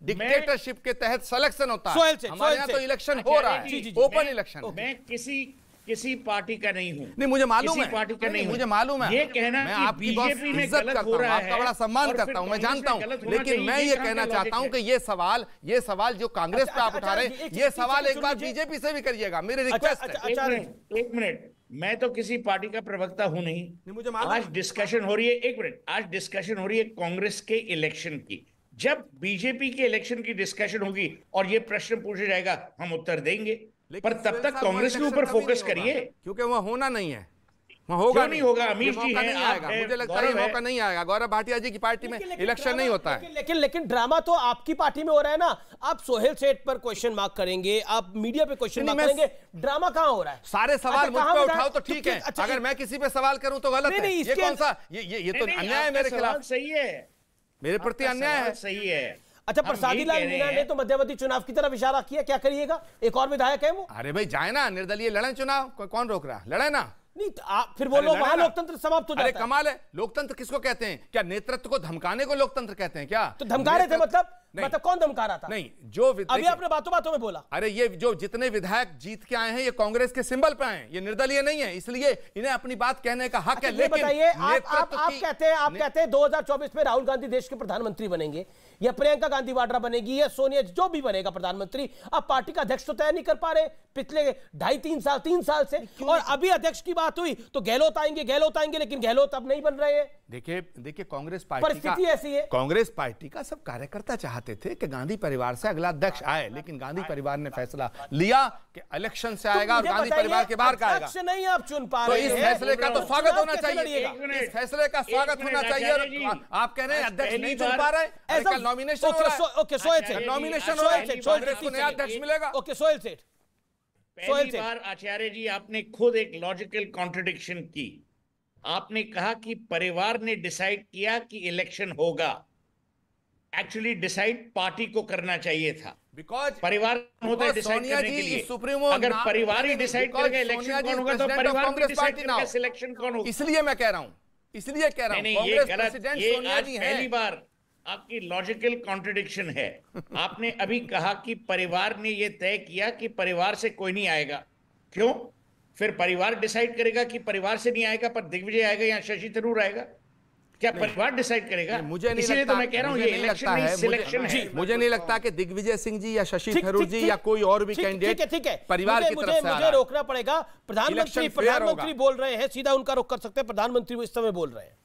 Speaker 14: डिक्टेटरशिप के तहत सिलेक्शन होता है। हमारे यहाँ तो इलेक्शन हो रहा है, ओपन इलेक्शन।
Speaker 3: किसी पार्टी का नहीं हूं।
Speaker 14: नहीं, मुझे मालूम है,
Speaker 3: पार्टी का नहीं,
Speaker 14: मुझे मालूम है।
Speaker 3: ये कहना
Speaker 14: मैं आपकी बहुत इज्जत करता हूं, आपका बड़ा सम्मान करता हूं, मैं जानता हूं, लेकिन मैं ये कहना चाहता हूं कि ये सवाल जो कांग्रेस पे आप उठा रहे हैं, ये सवाल एक बार बीजेपी से भी करिएगा, मेरी रिक्वेस्ट है।
Speaker 3: एक मिनट, मैं तो किसी पार्टी का प्रवक्ता हूं नहीं। आज डिस्कशन हो रही है, एक मिनट, आज डिस्कशन हो रही है कांग्रेस के इलेक्शन की। जब बीजेपी के इलेक्शन की डिस्कशन होगी और ये प्रश्न पूछा जाएगा, हम उत्तर देंगे, पर तब तक कांग्रेस के ऊपर फोकस करिए,
Speaker 14: क्योंकि वह होना नहीं है, वहाँ होगा
Speaker 3: नहीं होगा। अमीश जी
Speaker 14: नहीं आएगा, मुझे लगता है मौका नहीं आएगा। गौरव भाटिया जी की पार्टी में इलेक्शन नहीं होता है।
Speaker 4: लेकिन ड्रामा तो आपकी पार्टी में हो रहा है ना। आप सोहेल सेठ पर क्वेश्चन मार्क करेंगे, आप मीडिया पे क्वेश्चन मार्क करेंगे, ड्रामा कहां हो रहा है?
Speaker 14: सारे सवाल मुझ पे उठाओ तो ठीक है, अगर मैं किसी पे सवाल करूं तो गलत है। ये कौन सा, ये तो अन्याय है मेरे खिलाफ,
Speaker 3: सही है,
Speaker 14: मेरे प्रति अन्याय है।
Speaker 3: सही है।
Speaker 4: अच्छा, प्रसादी लाल मीणा ने तो मध्यवर्ती चुनाव की तरफ इशारा किया, क्या करिएगा? एक और विधायक है वो।
Speaker 14: अरे भाई जाए ना, निर्दलीय लड़े चुनाव, कौन रोक रहा, लड़े ना।
Speaker 4: नहीं आप फिर बोलो वहां लोकतंत्र समाप्त हो जाता है।
Speaker 14: अरे कमाल है, लोकतंत्र किसको कहते हैं? क्या नेतृत्व को धमकाने को लोकतंत्र कहते हैं क्या?
Speaker 4: तो धमका रहे थे मतलब कौन धमका रहा था?
Speaker 14: नहीं, जो
Speaker 4: अभी आपने बातों बातों में बोला।
Speaker 14: अरे ये जो जितने विधायक जीत के आए हैं ये कांग्रेस के सिंबल पे आए हैं, ये निर्दलीय नहीं है, इसलिए इन्हें अपनी बात कहने का हक है। लेकिन
Speaker 4: बताइए, आप कहते हैं 2024 में राहुल गांधी देश के प्रधानमंत्री बनेंगे या प्रियंका गांधी वाड्रा बनेगी या सोनिया, जो भी बनेगा प्रधानमंत्री, अब पार्टी का अध्यक्ष तो तय नहीं कर पा रहे पिछले 2.5-3 साल से। और अभी अध्यक्ष की बात हुई तो गहलोत आएंगे, लेकिन गहलोत अब नहीं बन रहे हैं।
Speaker 14: देखिए कांग्रेस पार्टी
Speaker 4: परिस्थिति ऐसी है।
Speaker 14: कांग्रेस पार्टी का सब कार्यकर्ता चाहते थे कि गांधी परिवार से अगला अध्यक्ष आए, लेकिन गांधी परिवार ने फैसला लिया कि इलेक्शन से आएगा और गांधी परिवार के बाहर का आएगा।
Speaker 4: अध्यक्ष नहीं आप चुन पा रहे हैं,
Speaker 14: तो इस फैसले का तो स्वागत होना चाहिए, इस फैसले का स्वागत होना चाहिए। आप कह रह हैं अध्यक्ष नहीं चुन पा रहे, ऐसा नॉमिनेशन हो रहा है।
Speaker 4: ओके, सोहेल सेठ,
Speaker 14: नॉमिनेशन हो रहा है, कांग्रेस को नया अध्यक्ष मिलेगा।
Speaker 4: ओके, सोहेल सेठ,
Speaker 3: पहली बार आचार्य जी आपने खुद एक लॉजिकल कॉन्ट्रडिक्शन की। आपने कहा कि परिवार ने डिसाइड किया कि इलेक्शन होगा, एक्चुअली डिसाइड पार्टी को करना चाहिए था।
Speaker 14: बिकॉज
Speaker 3: परिवार होता है डिसाइड करने के लिए। अगर परिवार ही डिसाइड करेगा इलेक्शन कौन होगा, तो परिवार भी डिसाइड करेगा सिलेक्शन कौन होगा।
Speaker 14: इसलिए मैं कह रहा हूं,
Speaker 3: ये गलत, ये आज पहली बार आपकी लॉजिकल कॉन्ट्रडिक्शन है। आपने अभी कहा कि परिवार ने यह तय किया कि परिवार से कोई नहीं आएगा, क्यों? फिर परिवार डिसाइड करेगा कि परिवार से नहीं आएगा पर दिग्विजय आएगा या शशि थरूर आएगा? क्या परिवार डिसाइड करेगा?
Speaker 14: मुझे नहीं
Speaker 3: लगता, तो मैं कह रहा हूं ये इलेक्शन नहीं सिलेक्शन है।
Speaker 14: मुझे नहीं लगता कि दिग्विजय सिंह जी या शशि थरूर जी या कोई और भी कैंडिडेट
Speaker 4: ठीक है,
Speaker 14: परिवार की तरफ से
Speaker 4: मुझे रोकना पड़ेगा। प्रधानमंत्री बोल रहे हैं, सीधा उनका रुख कर सकते हैं। प्रधानमंत्री इस समय बोल रहे हैं।